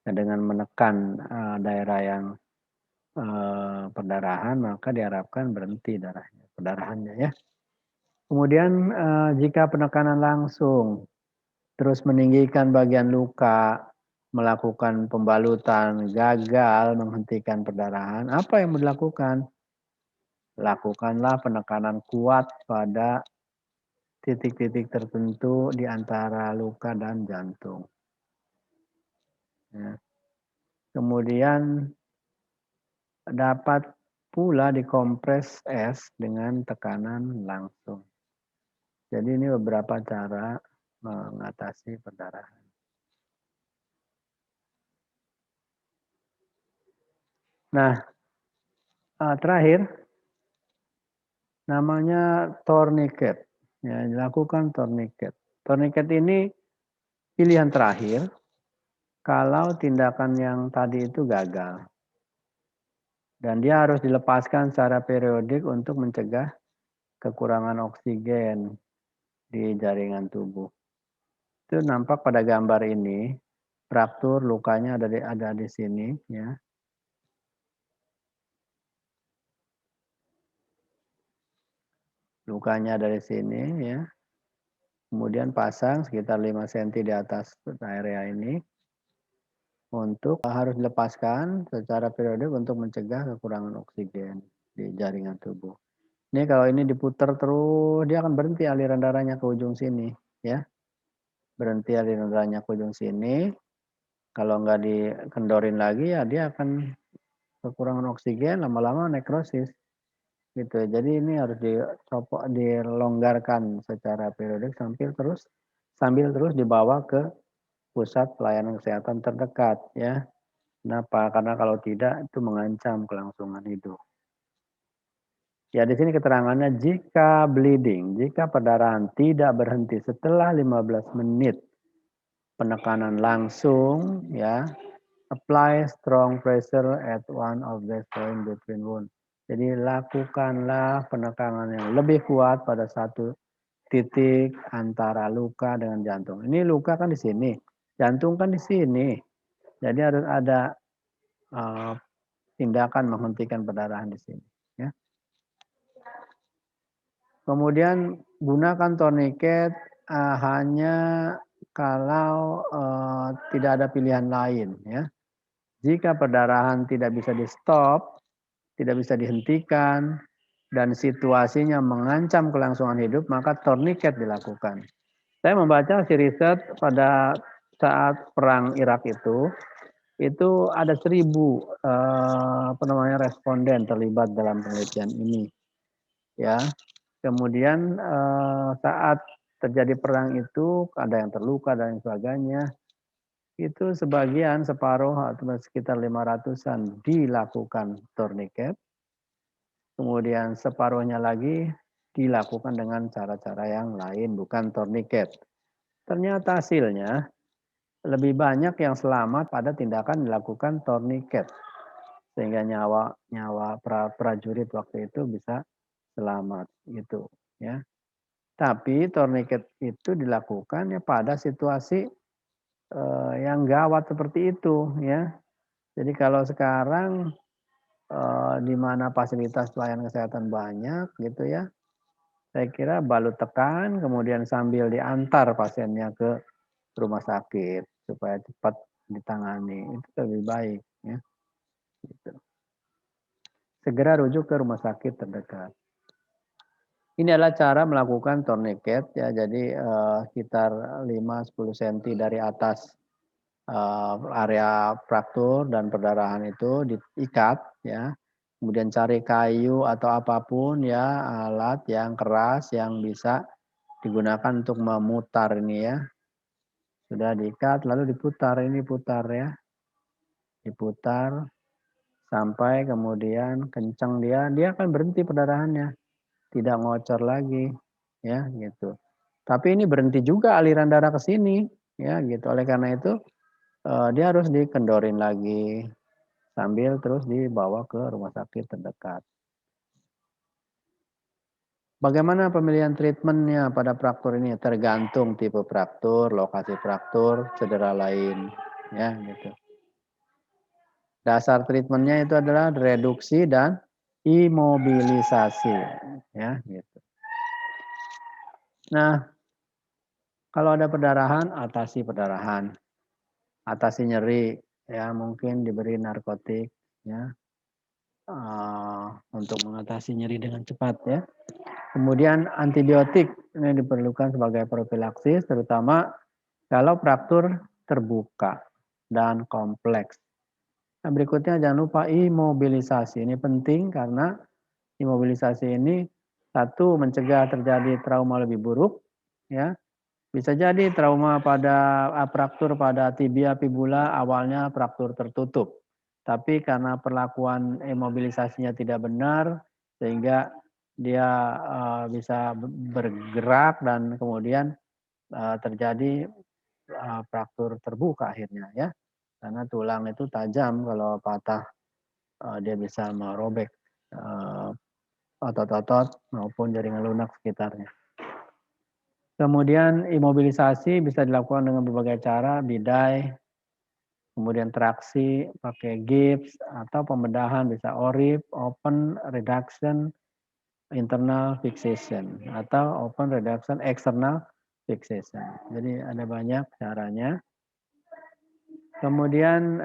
Nah, dengan menekan daerah yang perdarahan, maka diharapkan berhenti perdarahannya ya. Kemudian jika penekanan langsung terus meninggikan bagian luka, melakukan pembalutan, gagal menghentikan perdarahan, apa yang mau dilakukan? Lakukanlah penekanan kuat pada titik-titik tertentu di antara luka dan jantung. Ya. Kemudian dapat pula dikompres es dengan tekanan langsung. Jadi ini beberapa cara mengatasi perdarahan. Nah, terakhir namanya tourniquet. Ya, dilakukan tourniquet. Tourniquet ini pilihan terakhir kalau tindakan yang tadi itu gagal. Dan dia harus dilepaskan secara periodik untuk mencegah kekurangan oksigen di jaringan tubuh. Itu nampak pada gambar ini, fraktur lukanya ada di sini ya. Lukanya dari sini ya. Kemudian pasang sekitar 5 cm di atas area ini untuk harus dilepaskan secara periodik untuk mencegah kekurangan oksigen di jaringan tubuh. Ini kalau ini diputar terus dia akan berhenti aliran darahnya ke ujung sini ya. Berhenti aliran darahnya ke ujung sini. Kalau nggak dikendorin lagi ya dia akan kekurangan oksigen, lama-lama nekrosis gitu. Jadi ini harus dilonggarkan secara periodik sambil terus dibawa ke pusat pelayanan kesehatan terdekat ya. Kenapa? Karena kalau tidak itu mengancam kelangsungan hidup. Ya di sini keterangannya jika bleeding, jika perdarahan tidak berhenti setelah 15 menit penekanan langsung ya, apply strong pressure at one of the point between wound. Jadi lakukanlah penekanan yang lebih kuat pada satu titik antara luka dengan jantung. Ini luka kan di sini, jantung kan di sini. Jadi harus ada tindakan menghentikan perdarahan di sini. Ya. Kemudian gunakan tourniquet hanya kalau tidak ada pilihan lain. Ya. Jika perdarahan tidak bisa di-stop, tidak bisa dihentikan, dan situasinya mengancam kelangsungan hidup, maka tourniquet dilakukan. Saya membaca si riset pada saat perang Irak itu ada 1.000 responden terlibat dalam penelitian ini. Ya, kemudian saat terjadi perang itu ada yang terluka dan sebagainya. Itu separuh atau sekitar 500-an dilakukan tourniquet. Kemudian separuhnya lagi dilakukan dengan cara-cara yang lain, bukan tourniquet. Ternyata hasilnya lebih banyak yang selamat pada tindakan dilakukan tourniquet. Sehingga nyawa prajurit waktu itu bisa selamat gitu ya. Tapi tourniquet itu dilakukan ya pada situasi yang gawat seperti itu ya. Jadi kalau sekarang di mana fasilitas pelayanan kesehatan banyak gitu ya, saya kira balut tekan kemudian sambil diantar pasiennya ke rumah sakit supaya cepat ditangani itu lebih baik ya. Gitu. Segera rujuk ke rumah sakit terdekat. Ini adalah cara melakukan tourniquet ya, jadi sekitar 5-10 cm dari atas area fraktur dan perdarahan itu diikat ya. Kemudian cari kayu atau apapun ya, alat yang keras yang bisa digunakan untuk memutar ini ya. Sudah diikat lalu diputar, ini putar ya. Diputar sampai kemudian kencang dia akan berhenti perdarahannya. Tidak ngocor lagi ya gitu. Tapi ini berhenti juga aliran darah ke sini ya gitu. Oleh karena itu dia harus dikendorin lagi sambil terus dibawa ke rumah sakit terdekat. Bagaimana pemilihan treatmentnya pada fraktur ini? Tergantung tipe fraktur, lokasi fraktur, cedera lain, ya gitu. Dasar treatmentnya itu adalah reduksi dan imobilisasi, ya gitu. Nah, kalau ada perdarahan, atasi perdarahan, atasi nyeri, ya mungkin diberi narkotik, ya untuk mengatasi nyeri dengan cepat, ya. Kemudian antibiotik ini diperlukan sebagai profilaksis, terutama kalau fraktur terbuka dan kompleks. Nah, berikutnya jangan lupa imobilisasi. Ini penting karena imobilisasi ini satu mencegah terjadi trauma lebih buruk, ya. Bisa jadi trauma pada fraktur pada tibia fibula awalnya fraktur tertutup. Tapi karena perlakuan imobilisasinya tidak benar sehingga dia bisa bergerak dan kemudian terjadi fraktur terbuka akhirnya ya. Karena tulang itu tajam kalau patah dia bisa merobek otot-otot maupun jaringan lunak sekitarnya. Kemudian imobilisasi bisa dilakukan dengan berbagai cara, bidai, kemudian traksi pakai gips atau pembedahan bisa ORIP, open reduction, internal fixation atau open reduction external fixation. Jadi ada banyak caranya. Kemudian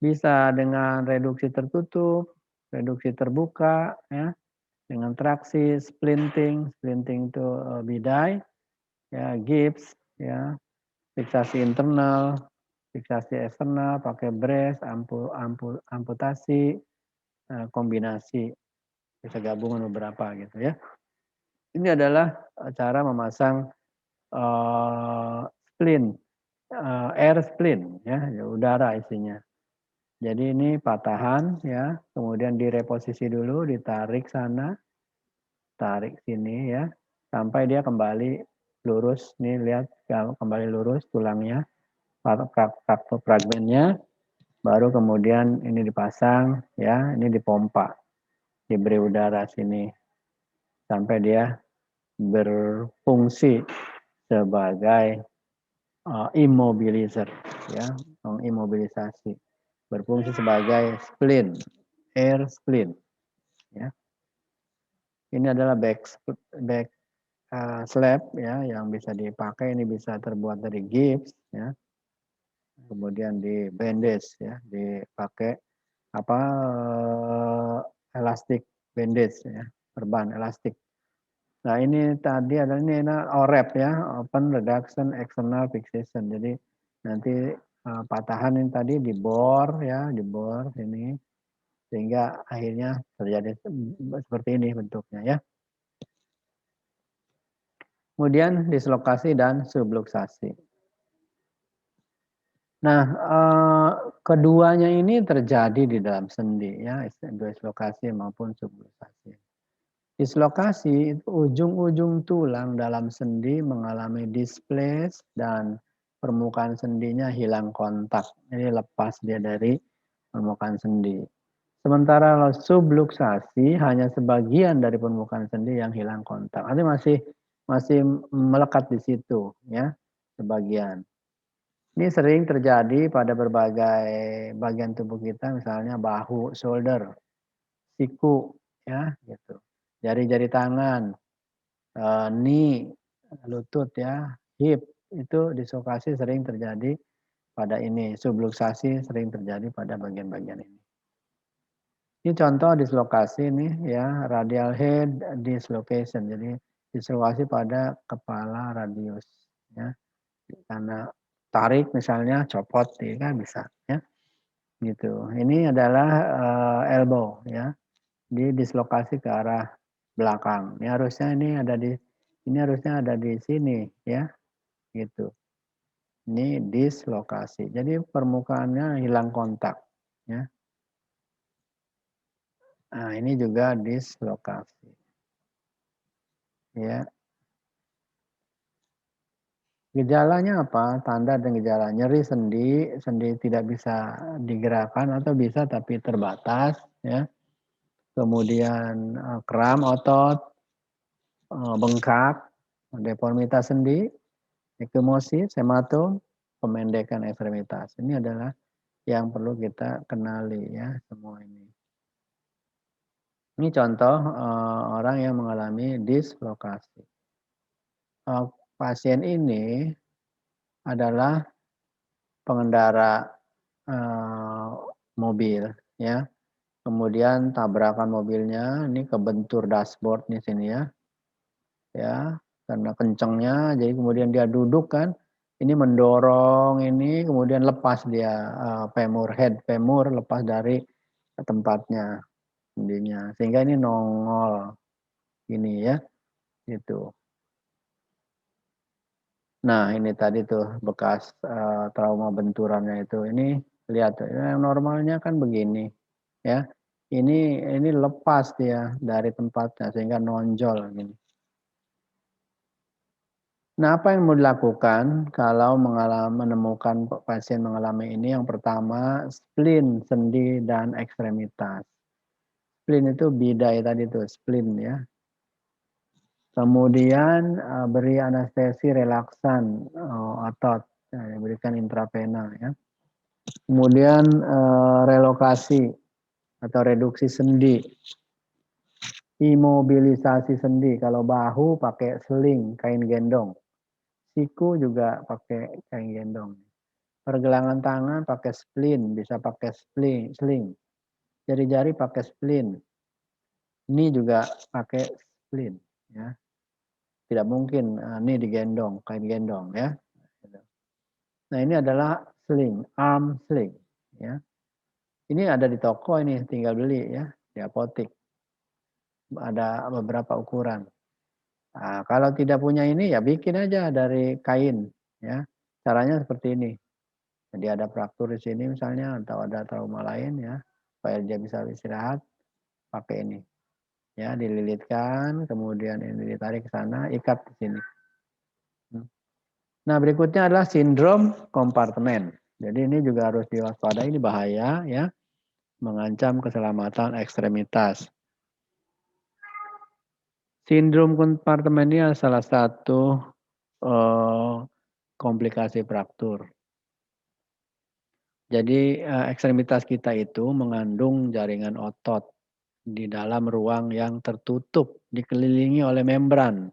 bisa dengan reduksi tertutup, reduksi terbuka, ya, dengan traksi, splinting itu bidai, ya, gips, ya, fiksasi internal, fiksasi eksternal, pakai brace, amputasi, kombinasi, bisa gabungan beberapa gitu ya. Ini adalah cara memasang splint, air splint ya, udara isinya. Jadi ini patahan ya, kemudian direposisi dulu, ditarik sana, tarik sini ya, sampai dia kembali lurus. Nih lihat kembali lurus tulangnya, fragmennya, baru kemudian ini dipasang ya, ini dipompa, diberi udara sini sampai dia berfungsi sebagai immobilizer ya, mengimobilisasi, berfungsi sebagai splint, air splint ya. Ini adalah back slab ya yang bisa dipakai, ini bisa terbuat dari gips ya. Kemudian di bandage ya, dipakai apa elastik bandage ya, perban elastik. Nah, ini tadi adalah ini OREP ya, open reduction external fixation. Jadi nanti patahan ini tadi dibor ya, dibor ini sehingga akhirnya terjadi seperti ini bentuknya ya. Kemudian dislokasi dan subluxasi. Nah, keduanya ini terjadi di dalam sendi ya, dislokasi maupun subluxasi. Dislokasi itu ujung-ujung tulang dalam sendi mengalami displace dan permukaan sendinya hilang kontak. Jadi lepas dia dari permukaan sendi. Sementara kalau subluxasi hanya sebagian dari permukaan sendi yang hilang kontak. Nanti masih melekat di situ ya, sebagian. Ini sering terjadi pada berbagai bagian tubuh kita, misalnya bahu, shoulder, siku, ya, gitu. Jari-jari tangan, knee, lutut, ya, hip, itu dislokasi sering terjadi pada ini. Subluxasi sering terjadi pada bagian-bagian ini. Ini contoh dislokasi nih ya, radial head dislocation. Jadi dislokasi pada kepala radius, ya. Karena tarik misalnya copot ya kan bisa ya gitu. Ini adalah elbow ya, di dislokasi ke arah belakang. Ini harusnya ada di sini ya gitu. Ini dislokasi. Jadi permukaannya hilang kontak ya. Nah, ini juga dislokasi. Ya. Gejalanya apa? Tanda dan gejala nyeri sendi, sendi tidak bisa digerakkan atau bisa tapi terbatas ya. Kemudian kram otot, bengkak, deformitas sendi, ekimosis, hematom, pemendekan ekstremitas. Ini adalah yang perlu kita kenali ya semua ini. Ini contoh orang yang mengalami dislokasi. Pasien ini adalah pengendara mobil ya. Kemudian tabrakan mobilnya ini kebentur dashboard di sini ya. Ya, karena kencengnya jadi kemudian dia duduk kan. Ini mendorong ini kemudian lepas dia head femur lepas dari tempatnya sendinya. Sehingga ini nongol ini ya. Gitu. Nah, ini tadi tuh bekas trauma benturannya itu. Ini lihat tuh, yang normalnya kan begini, ya. Ini lepas dia dari tempatnya sehingga nonjol gini. Nah, apa yang mau dilakukan kalau menemukan pasien mengalami ini? Yang pertama, spleen, sendi dan ekstremitas. Spleen itu bidai tadi tuh, spleen ya. Kemudian beri anestesi relaksan otot, diberikan intravena ya. Kemudian relokasi atau reduksi sendi, imobilisasi sendi. Kalau bahu pakai sling, kain gendong. Siku juga pakai kain gendong. Pergelangan tangan pakai splint, bisa pakai sling. Jari-jari pakai splint. Ini juga pakai splint ya. Tidak mungkin ini digendong, kain gendong ya. Nah, ini adalah sling, arm sling, ya. Ini ada di toko ini, tinggal beli ya, di apotek. Ada beberapa ukuran. Nah, kalau tidak punya ini ya bikin aja dari kain, ya. Caranya seperti ini. Jadi ada fraktur di sini misalnya atau ada trauma lain ya, supaya dia bisa istirahat, pakai ini. Ya, dililitkan, kemudian ini ditarik ke sana, ikat di sini. Nah, berikutnya adalah sindrom kompartemen. Jadi ini juga harus diwaspadai, ini bahaya ya, mengancam keselamatan ekstremitas. Sindrom kompartemen ini adalah salah satu komplikasi fraktur. Jadi ekstremitas kita itu mengandung jaringan otot di dalam ruang yang tertutup, dikelilingi oleh membran.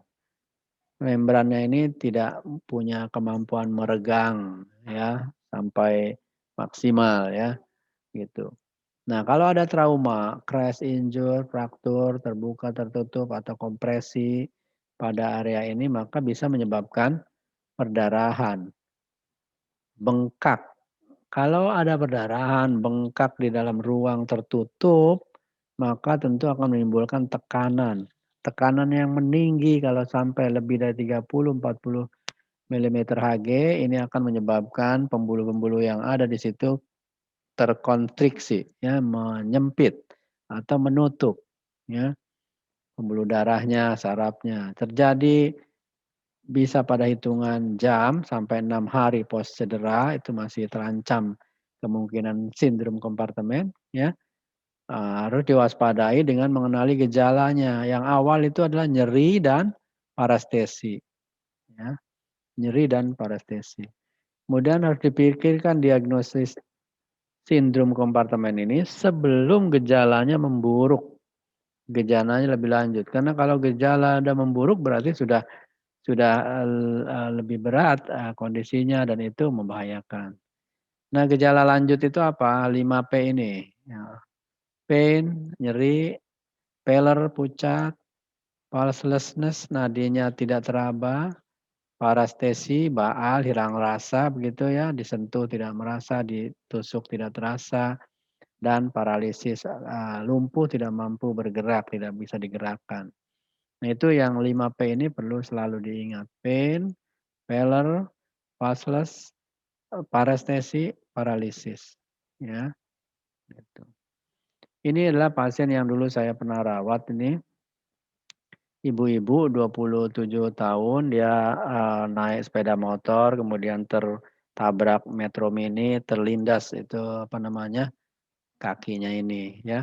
Membrannya ini tidak punya kemampuan meregang ya sampai maksimal ya gitu. Nah, kalau ada trauma, crash, injure, fraktur, terbuka, tertutup atau kompresi pada area ini maka bisa menyebabkan perdarahan, bengkak. Kalau ada perdarahan, bengkak di dalam ruang tertutup, maka tentu akan menimbulkan tekanan. Tekanan yang meninggi kalau sampai lebih dari 30-40 milimeter Hg ini akan menyebabkan pembuluh-pembuluh yang ada di situ terkonstriksi, ya, menyempit atau menutup, ya, pembuluh darahnya, sarafnya. Terjadi bisa pada hitungan jam sampai 6 hari pos cedera itu masih terancam kemungkinan sindrom kompartemen, ya. Harus diwaspadai dengan mengenali gejalanya. Yang awal itu adalah nyeri dan parestesi, ya. Nyeri dan parestesi. Kemudian harus dipikirkan diagnosis sindrom kompartemen ini sebelum gejalanya memburuk. Gejalanya lebih lanjut. Karena kalau gejala sudah memburuk berarti sudah lebih berat kondisinya dan itu membahayakan. Nah, gejala lanjut itu apa? 5P ini. Ya. Pain, nyeri, pallor, pucat, pulselessness, nadinya tidak teraba, parestesi, baal, hilang rasa begitu ya, disentuh tidak merasa, ditusuk tidak terasa, dan paralisis, lumpuh tidak mampu bergerak, tidak bisa digerakkan. Nah, itu yang 5P ini perlu selalu diingat. Pain, pallor, pulseless, parestesi, paralisis. Ya, gitu. Ini adalah pasien yang dulu saya pernah rawat ini. Ibu-ibu 27 tahun, dia naik sepeda motor, kemudian tertabrak Metro Mini, terlindas itu apa namanya kakinya ini ya.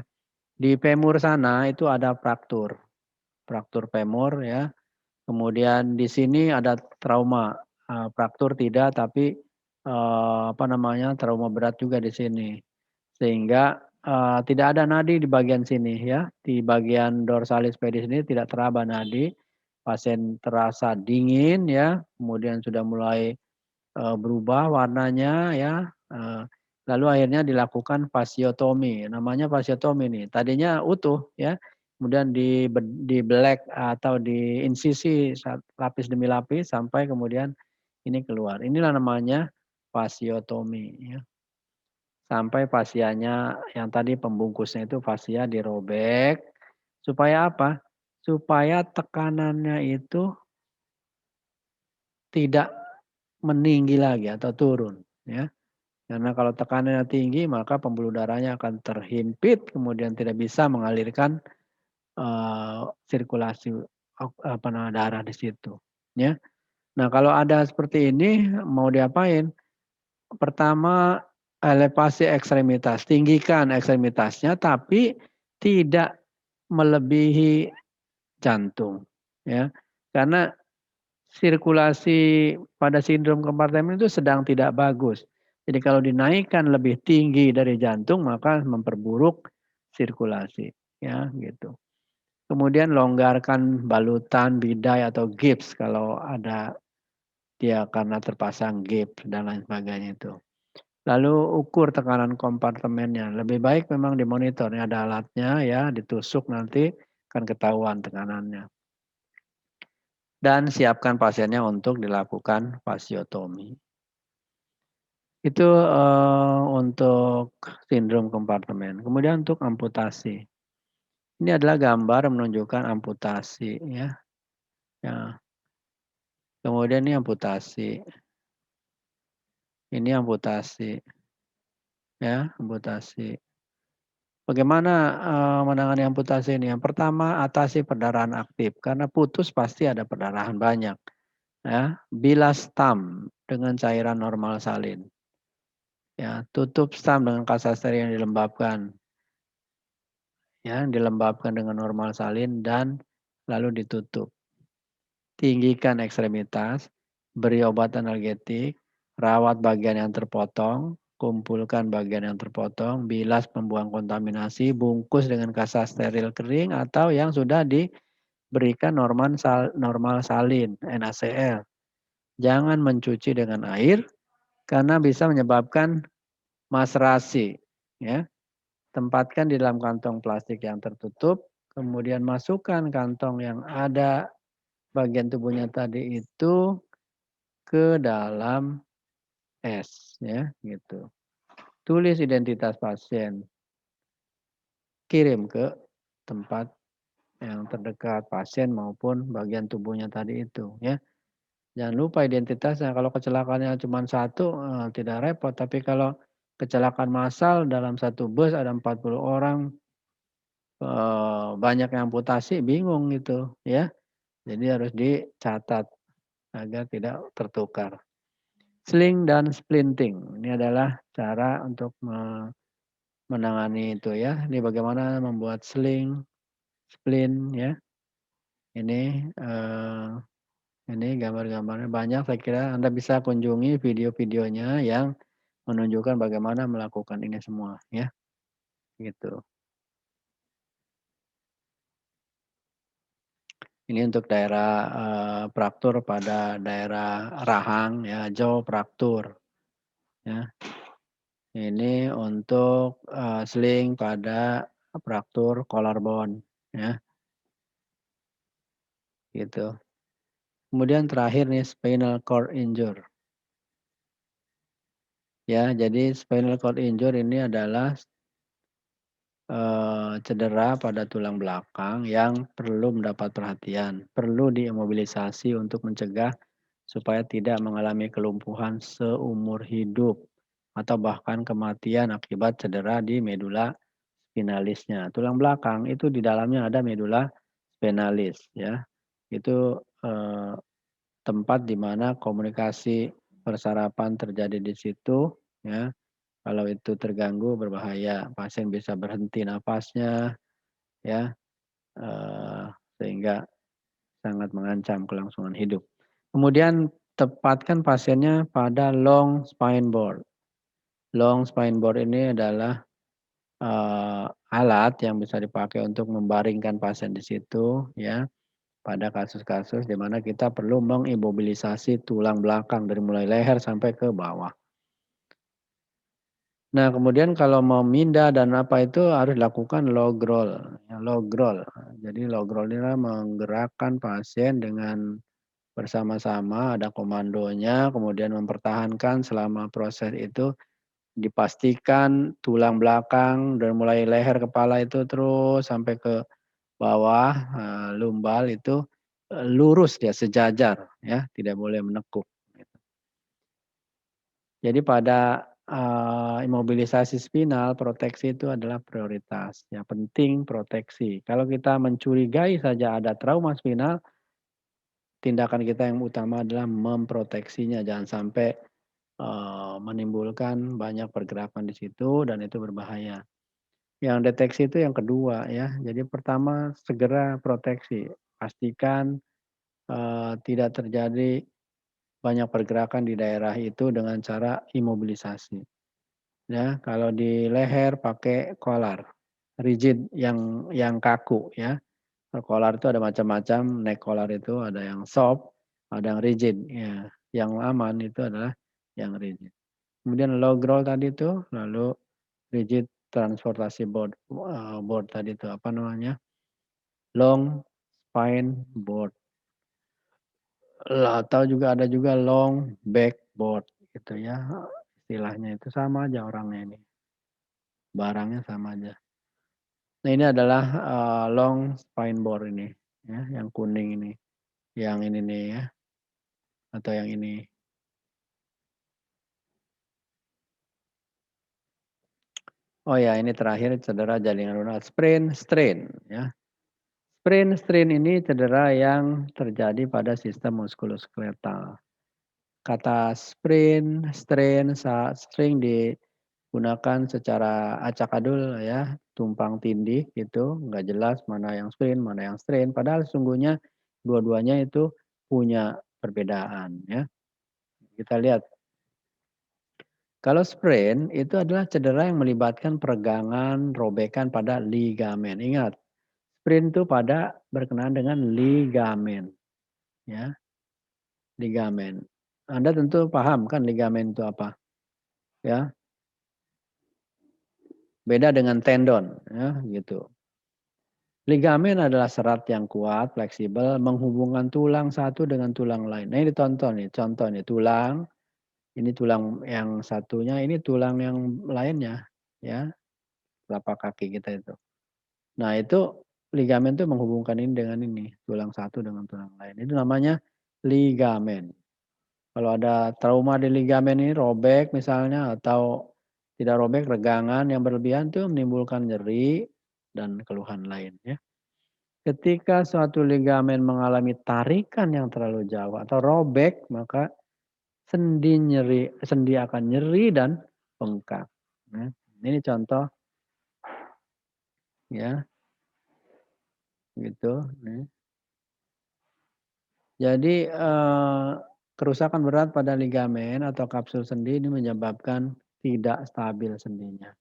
Di femur sana itu ada fraktur, fraktur femur ya. Kemudian di sini ada trauma, fraktur tidak, tapi apa namanya trauma berat juga di sini. Sehingga tidak ada nadi di bagian sini ya, di bagian dorsalis pedis ini tidak teraba nadi. Pasien terasa dingin ya, kemudian sudah mulai berubah warnanya ya, lalu akhirnya dilakukan fasiotomi. Namanya fasiotomi nih, tadinya utuh ya, kemudian di-black atau diinsisi lapis demi lapis sampai kemudian ini keluar. Inilah namanya fasiotomi ya. Sampai fasianya yang tadi pembungkusnya itu fasia dirobek, supaya apa? Supaya tekanannya itu tidak meninggi lagi atau turun ya. Karena kalau tekanannya tinggi maka pembuluh darahnya akan terhimpit kemudian tidak bisa mengalirkan sirkulasi apa namanya darah di situ ya. Nah, kalau ada seperti ini mau diapain? Pertama elevasi ekstremitas, tinggikan ekstremitasnya tapi tidak melebihi jantung ya. Karena sirkulasi pada sindrom kompartemen itu sedang tidak bagus. Jadi kalau dinaikkan lebih tinggi dari jantung maka memperburuk sirkulasi ya gitu. Kemudian longgarkan balutan, bidai atau gips kalau ada dia karena terpasang gips dan lain sebagainya itu. Lalu ukur tekanan kompartemennya. Lebih baik memang dimonitor. Ini ada alatnya ya, ditusuk nanti akan ketahuan tekanannya. Dan siapkan pasiennya untuk dilakukan fasiotomi. Itu, untuk sindrom kompartemen. Kemudian untuk amputasi. Ini adalah gambar menunjukkan amputasi ya. Ya, kemudian ini amputasi. Ini amputasi, ya, amputasi. Bagaimana, menangani amputasi ini? Yang pertama, atasi perdarahan aktif, karena putus pasti ada perdarahan banyak, ya. Bilas stam dengan cairan normal salin, ya. Tutup stam dengan kasaster yang dilembabkan, ya, dilembabkan dengan normal salin dan lalu ditutup. Tinggikan ekstremitas, beri obat analgetik, rawat bagian yang terpotong, kumpulkan bagian yang terpotong, bilas pembuang kontaminasi, bungkus dengan kasa steril kering atau yang sudah diberikan normal salin, NaCl. Jangan mencuci dengan air karena bisa menyebabkan maserasi. Ya. Tempatkan di dalam kantong plastik yang tertutup, kemudian masukkan kantong yang ada bagian tubuhnya tadi itu ke dalam es, ya, gitu. Tulis identitas pasien, kirim ke tempat yang terdekat pasien maupun bagian tubuhnya tadi itu, ya. Jangan lupa identitasnya. Kalau kecelakaannya cuma satu, tidak repot. Tapi kalau kecelakaan massal dalam satu bus ada 40 orang, banyak yang amputasi, bingung gitu, ya. Jadi harus dicatat agar tidak tertukar. Sling dan splinting, ini adalah cara untuk menangani itu ya. Ini bagaimana membuat sling, splint ya. Ini, ini gambar-gambarnya banyak, saya kira Anda bisa kunjungi video-videonya yang menunjukkan bagaimana melakukan ini semua ya, gitu. Ini untuk daerah, fraktur pada daerah rahang ya, jaw fraktur ya. Ini untuk, sling pada fraktur collarbone ya, gitu. Kemudian terakhir nih spinal cord injury. Ya, jadi spinal cord injury ini adalah, cedera pada tulang belakang yang perlu mendapat perhatian, perlu diimobilisasi untuk mencegah supaya tidak mengalami kelumpuhan seumur hidup atau bahkan kematian akibat cedera di medula spinalisnya. Tulang belakang itu di dalamnya ada medula spinalis ya. Itu, tempat di mana komunikasi persarapan terjadi di situ ya. Kalau itu terganggu berbahaya, pasien bisa berhenti napasnya ya, sehingga sangat mengancam kelangsungan hidup. Kemudian tempatkan pasiennya pada long spine board. Long spine board ini adalah, alat yang bisa dipakai untuk membaringkan pasien di situ ya, pada kasus-kasus di mana kita perlu mengimobilisasi tulang belakang dari mulai leher sampai ke bawah. Nah, kemudian kalau mau minda dan apa itu harus dilakukan log roll, ya, log roll. Jadi log roll ini adalah menggerakkan pasien dengan bersama-sama, ada komandonya, kemudian mempertahankan selama proses itu, dipastikan tulang belakang dari mulai leher, kepala itu terus sampai ke bawah, lumbal itu, lurus dia, sejajar ya, tidak boleh menekuk. Jadi pada, imobilisasi spinal, proteksi itu adalah prioritas. Yang penting proteksi. Kalau kita mencurigai saja ada trauma spinal, tindakan kita yang utama adalah memproteksinya. Jangan sampai, menimbulkan banyak pergerakan di situ dan itu berbahaya. Yang deteksi itu yang kedua ya. Jadi pertama segera proteksi. Pastikan, tidak terjadi banyak pergerakan di daerah itu dengan cara imobilisasi. Ya, kalau di leher pakai kolar, rigid yang kaku ya. Kalau kolar itu ada macam-macam, neck collar itu ada yang soft, ada yang rigid ya. Yang aman itu adalah yang rigid. Kemudian low roll tadi itu, lalu rigid transportasi board, board tadi itu apa namanya? Long spine board. Atau juga ada juga long back board gitu ya. istilahnya itu sama aja orangnya ini. Barangnya sama aja. Nah, ini adalah long spine bore ini, ya, yang kuning ini, yang ini nih ya, atau yang ini. Oh ya, ini terakhir cedera jaringan lunak, sprain strain, ya. Sprain strain ini cedera yang terjadi pada sistem muskuloskeletal. Kata sprain, strain sering digunakan secara acak-adul ya, tumpang tindih gitu, nggak jelas mana yang sprain, mana yang strain. Padahal sesungguhnya dua-duanya itu punya perbedaan ya. Kita lihat. Kalau sprain itu adalah cedera yang melibatkan peregangan, robekan pada ligamen. Ingat, sprain itu pada berkenaan dengan ligamen ya, ligamen. Anda tentu paham kan ligamen itu apa? Ya, beda dengan tendon ya, gitu. Ligamen adalah serat yang kuat, fleksibel, menghubungkan tulang satu dengan tulang lain. Nah, ini ditonton nih, contoh nih, tulang, ini tulang yang satunya, ini tulang yang lainnya, ya, telapak kaki kita itu. Nah, itu ligamen itu menghubungkan ini dengan ini, tulang satu dengan tulang lain. Itu namanya ligamen. Kalau ada trauma di ligamen ini robek misalnya atau tidak robek, regangan yang berlebihan itu menimbulkan nyeri dan keluhan lain ya. Ketika suatu ligamen mengalami tarikan yang terlalu jauh atau robek, maka sendi akan nyeri dan bengkak. Nah, ini contoh ya, gitu. Nih. Jadi kerusakan berat pada ligamen atau kapsul sendi ini menyebabkan tidak stabil sendinya.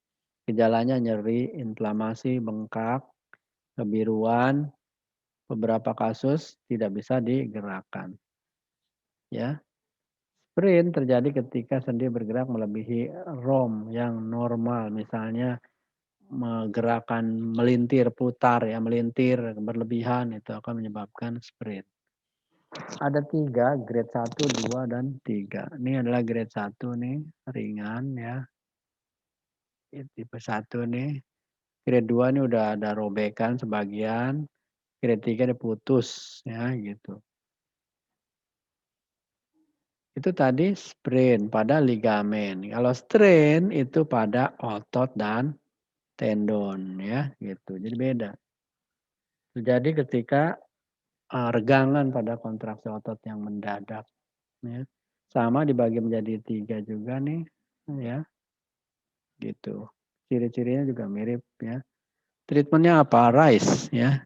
Gejalanya nyeri, inflamasi, bengkak, kebiruan, beberapa kasus tidak bisa digerakkan. Ya. Sprain terjadi ketika sendi bergerak melebihi ROM yang normal, misalnya gerakan melintir, putar ya, melintir berlebihan itu akan menyebabkan sprain. Ada 3, grade 1, 2, dan 3. Ini adalah grade 1 nih, ringan ya. Tipe 1 nih. Grade 2 ini udah ada robekan sebagian. Grade 3 diputus ya gitu. Itu tadi sprain pada ligamen. Kalau strain itu pada otot dan tendon ya gitu. Jadi beda. Terjadi ketika regangan pada kontraksi otot yang mendadak ya. Sama dibagi menjadi 3 juga nih ya. Gitu. Ciri-cirinya juga mirip ya. Treatmentnya apa? Rise ya.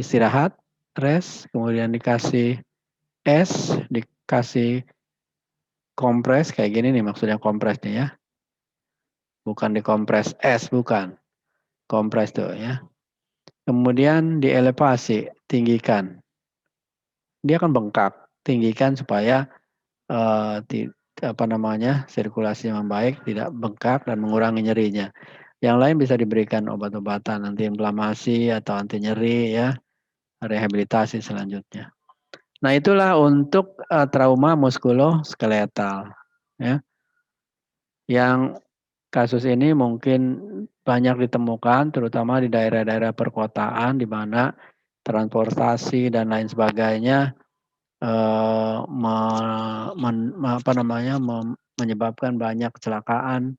Istirahat, rest, kemudian dikasih es, dikasih kompres kayak gini nih maksudnya kompresnya ya. Bukan dikompres es, bukan. Kompres tuh ya. Kemudian dielevasi, tinggikan. Dia akan bengkak, tinggikan supaya sirkulasi yang baik, tidak bengkak dan mengurangi nyerinya. Yang lain bisa diberikan obat-obatan anti inflamasi atau anti nyeri ya, rehabilitasi selanjutnya. Nah, itulah untuk trauma muskuloskeletal ya. Yang kasus ini mungkin banyak ditemukan terutama di daerah-daerah perkotaan di mana transportasi dan lain sebagainya menyebabkan banyak kecelakaan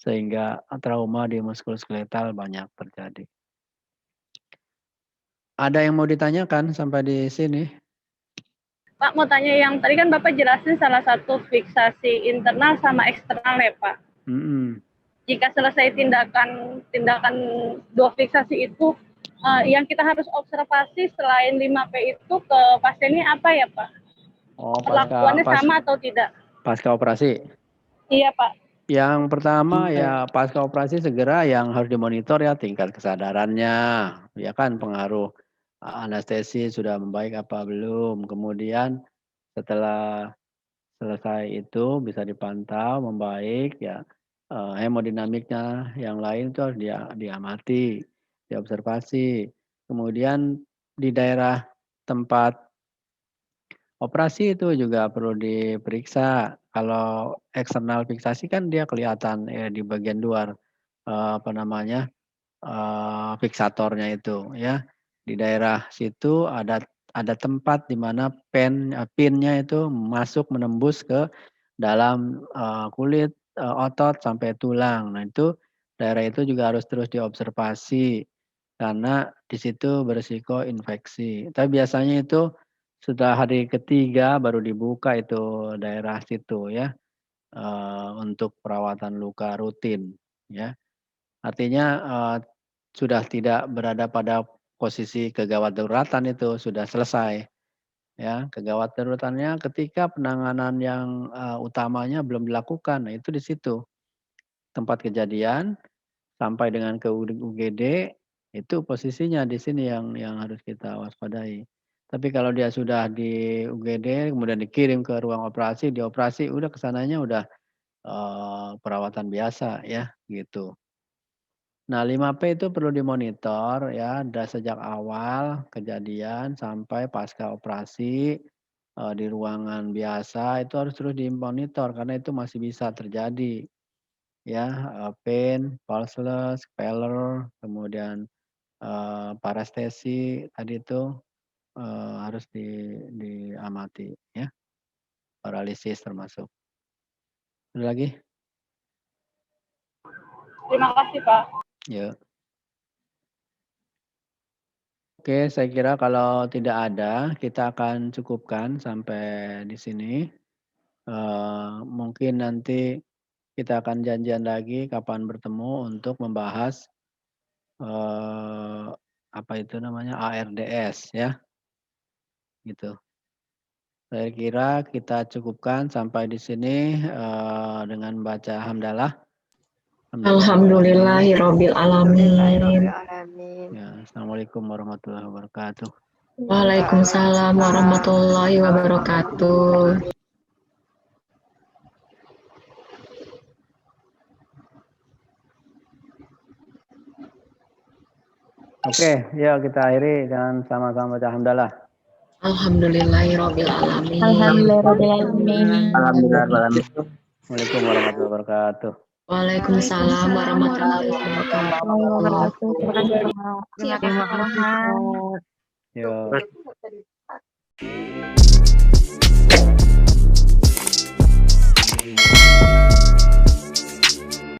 sehingga trauma di muskuloskeletal banyak terjadi. Ada yang mau ditanyakan sampai di sini? Pak, mau tanya yang tadi kan Bapak jelasin salah satu fiksasi internal sama eksternal ya Pak. Jika selesai tindakan 2 fiksasi itu, yang kita harus observasi selain 5P itu ke pasiennya apa ya Pak? Oh, perlakuannya sama atau tidak? Pasca operasi? Iya Pak. Yang pertama ya pasca operasi segera yang harus dimonitor ya tingkat kesadarannya, ya kan pengaruh anestesi sudah membaik apa belum. Kemudian setelah selesai itu bisa dipantau membaik ya, hemodinamiknya yang lain itu harus diamati, diobservasi. Kemudian di daerah tempat operasi itu juga perlu diperiksa Kalau eksternal fiksasi kan dia kelihatan ya di bagian luar, fiksatornya itu ya. Di daerah situ ada tempat di mana pinnya itu masuk menembus ke dalam kulit, otot sampai tulang. Nah itu daerah itu juga harus terus diobservasi karena di situ berisiko infeksi. Tapi biasanya itu setelah hari ketiga baru dibuka itu daerah situ ya, untuk perawatan luka rutin ya. Artinya, sudah tidak berada pada posisi kegawat daruratan itu, sudah selesai ya. Kegawat daruratannya ketika penanganan yang, utamanya belum dilakukan. Nah itu di situ, tempat kejadian sampai dengan ke UGD, itu posisinya di sini yang harus kita waspadai. Tapi kalau dia sudah di UGD kemudian dikirim ke ruang operasi, dioperasi, udah kesananya udah, perawatan biasa ya, gitu. Nah 5P itu perlu dimonitor ya, dari sejak awal kejadian sampai pasca operasi, di ruangan biasa itu harus terus dimonitor karena itu masih bisa terjadi ya, pain, pulseless, pallor, kemudian, parestesi tadi itu, harus diamati ya, paralisis termasuk. Ada lagi? Terima kasih, Pak. Ya. Oke, saya kira kalau tidak ada, kita akan cukupkan sampai di sini. Mungkin nanti kita akan janjian lagi kapan bertemu untuk membahas, apa itu namanya, ARDS ya, gitu. Saya kira kita cukupkan sampai di sini, dengan baca hamdalah. Alhamdulillahirabbil alamin. Ya, assalamualaikum warahmatullahi wabarakatuh. Waalaikumsalam warahmatullahi wabarakatuh. Oke, yuk kita akhiri dengan sama-sama baca hamdalah. Alhamdulillahirabbil alamin. Alhamdulillahirobbilalamin. Assalamualaikum warahmatullahi wabarakatuh. Waalaikumsalam warahmatullahi wabarakatuh. Terima kasih Pak. Yuk.